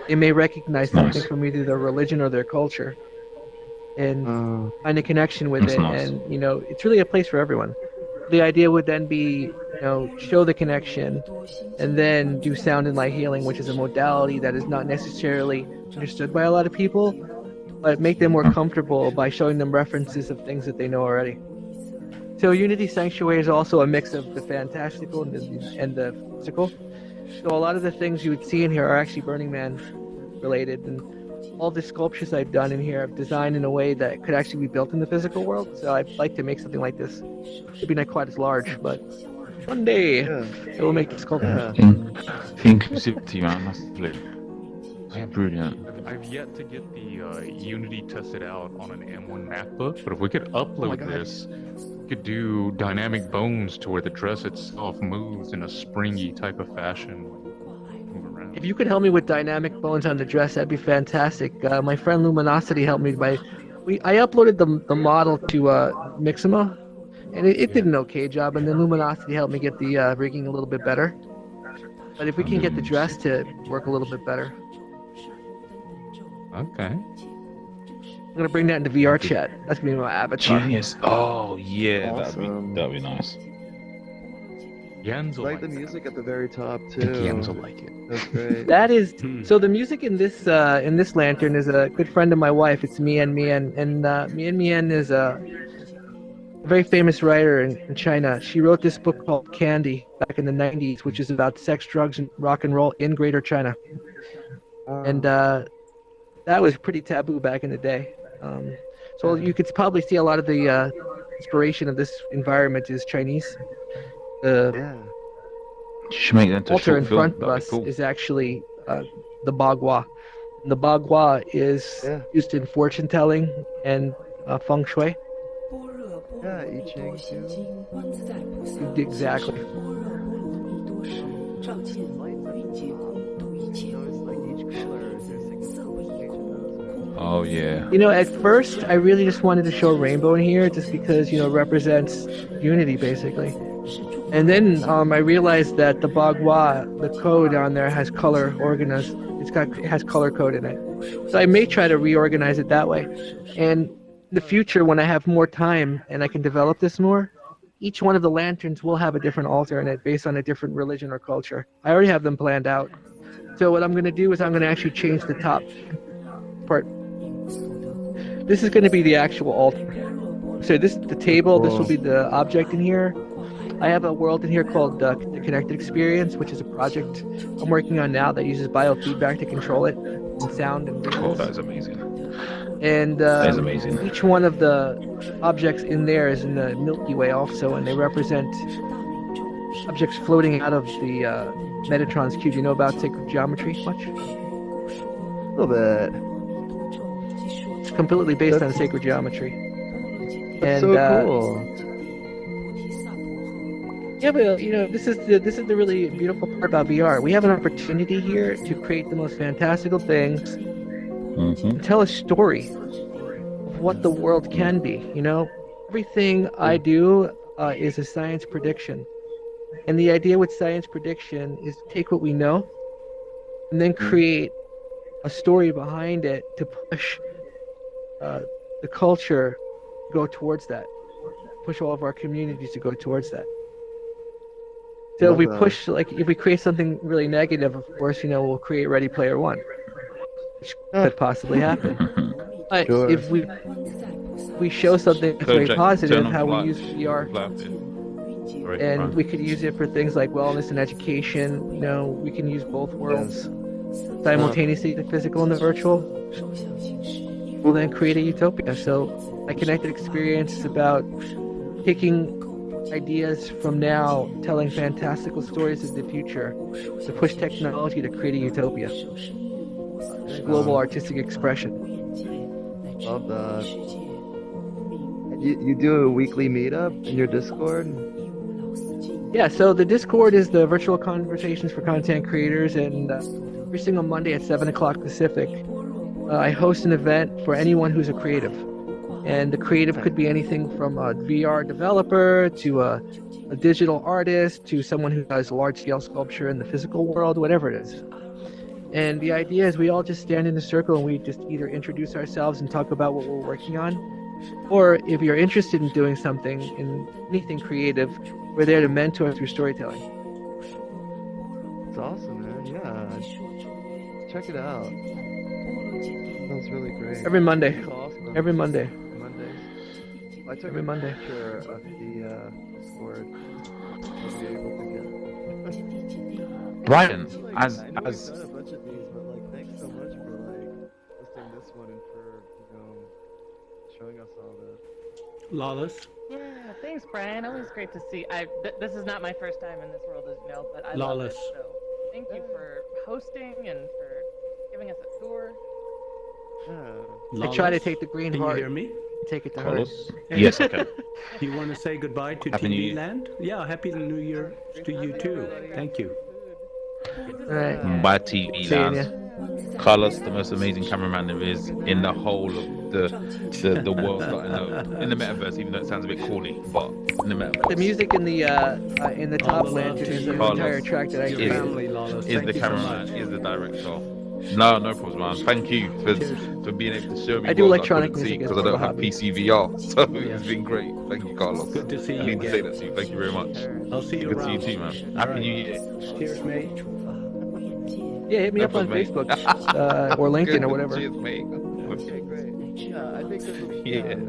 S1: they may recognize something from either their religion or their culture, and find a connection with it. And it's really a place for everyone. The idea would then be, show the connection, and then do sound and light healing, which is a modality that is not necessarily understood by a lot of people, but make them more comfortable by showing them references of things that they know already. So Unity Sanctuary is also a mix of the fantastical and the physical. So a lot of the things you would see in here are actually Burning Man related, and all the sculptures I've done in here I've designed in a way that could actually be built in the physical world. So I'd like to make something like this. Maybe not quite as large, but one day it will make the sculpture.
S11: Inclusivity, man, that's brilliant.
S3: I've yet to get the Unity tested out on an M1 MacBook, but if we could upload this, we could do dynamic bones to where the dress itself moves in a springy type of fashion.
S1: If you could help me with dynamic bones on the dress, that'd be fantastic. My friend Luminosity helped me I uploaded the model to Mixamo, and it did an okay job, and then Luminosity helped me get the rigging a little bit better. But if we can get the dress to work a little bit better.
S3: Okay.
S1: I'm gonna bring that into VR chat. That's gonna be my avatar.
S11: Genius. Oh yeah,
S8: Awesome.
S11: that'd be nice.
S3: Jens will
S8: like the music at the very top too.
S11: I think Jens will like it.
S8: That's great.
S1: That is so. The music in this lantern is a good friend of my wife. It's Mian Mian, and Mian Mian is a very famous writer in China. She wrote this book called Candy back in the 90s, which is about sex, drugs, and rock and roll in Greater China. And that was pretty taboo back in the day. So you could probably see a lot of the inspiration of this environment is Chinese.
S8: Yeah.
S11: You should make that into a
S1: altar
S11: short
S1: in
S11: film.
S1: front of
S11: That'd be
S1: us
S11: cool.
S1: is actually the bagua. And the bagua is used in fortune telling and feng shui.
S8: Yeah, I Ching too.
S1: Exactly.
S11: Oh yeah.
S1: At first I really just wanted to show a rainbow in here just because, it represents unity basically. And then I realized that the bagua, the code on there has color organized. It has color code in it. So I may try to reorganize it that way. And in the future, when I have more time and I can develop this more, each one of the lanterns will have a different altar in it based on a different religion or culture. I already have them planned out. So what I'm going to do is I'm going to actually change the top part. This is going to be the actual altar. So this is the table. This will be the object in here. I have a world in here called the Connected Experience, which is a project I'm working on now that uses biofeedback to control it, and sound and visuals.
S11: Oh, that is amazing.
S1: And
S11: That is amazing.
S1: each one of the objects in there is in the Milky Way also, and they represent objects floating out of the Metatron's cube. You know about sacred geometry much?
S8: A little bit.
S1: It's completely based on sacred geometry.
S8: That's
S1: And,
S8: so cool.
S1: Yeah, but you know, this is the really beautiful part about VR. We have an opportunity here to create the most fantastical things, and tell a story of what the world can be. You know, everything I do is a science prediction, and the idea with science prediction is to take what we know, and then create a story behind it to push the culture to go towards that, push all of our communities to go towards that. So if we push, like, if we create something really negative, of course, you know, we'll create Ready Player One, which could possibly happen. But if we show something that's very positive, how we use VR, and we could use it for things like wellness and education. You know, we can use both worlds simultaneously, the physical and the virtual. We'll then create a utopia. So my Connected Experience is about taking ideas from now, telling fantastical stories of the future, to push technology to create a utopia, global artistic expression.
S8: Love that. You do a weekly meetup in your Discord?
S1: Yeah, so the Discord is the virtual conversations for content creators, and every single Monday at 7 o'clock Pacific, I host an event for anyone who's a creative. And the creative could be anything from a VR developer to a digital artist to someone who does large-scale sculpture in the physical world, whatever it is. And the idea is we all just stand in a circle and we just either introduce ourselves and talk about what we're working on, or if you're interested in doing something, in anything creative, we're there to mentor through storytelling.
S8: It's awesome, man. Yeah. Check it out. Sounds really great.
S1: Every Monday.
S8: That's awesome.
S1: Every Monday.
S8: I took
S1: Every
S8: a
S1: Monday.
S8: picture of the Discord. I'll be able to get.
S11: Brian, as
S8: I've done a bunch of these, but like, thanks so much for like hosting this one and for showing us all this.
S15: Lawless.
S16: Yeah, thanks, Brian. Always great to see. This is not my first time in this world, as you know, but I
S15: Lawless.
S16: love it. So thank you for hosting and for giving us a tour.
S1: I try to take the green
S15: Can
S1: heart.
S15: you hear me?
S1: Take it to her.
S11: Carlos? Yes, I can.
S15: You want to say goodbye to
S11: Happy New
S15: TV
S11: Year.
S15: Land? Yeah, Happy New Year to you too. Thank you.
S1: Right.
S11: By TV
S1: Seeing
S11: Land. Carlos, the most amazing cameraman there is in the whole of the world that I know. In the metaverse, even though it sounds a bit corny, but in the metaverse.
S1: The music in the top lantern is an
S11: Carlos
S1: entire track that I created.
S11: is the cameraman, is the director. No problem, man. Thank you for being able to show me.
S1: I do
S11: worlds
S1: electronic
S11: couldn't see
S1: music as
S11: because I
S1: well,
S11: don't have
S1: hobby.
S11: PC VR, so it's been great. Thank you, Carlos.
S15: Good to see
S11: I
S15: you
S11: need to
S15: again.
S11: say that to you. Thank you very much.
S15: I'll see you
S11: Good to
S15: around.
S11: see you too, man.
S15: All
S11: Happy
S15: right.
S11: New Year.
S15: Cheers, mate.
S1: Yeah, hit me
S11: No
S1: up on
S11: problem, mate.
S1: Facebook or LinkedIn
S11: Good.
S1: or whatever.
S11: Cheers, mate.
S8: Okay, great. Yeah, I think this will be
S11: Yeah.
S8: I'm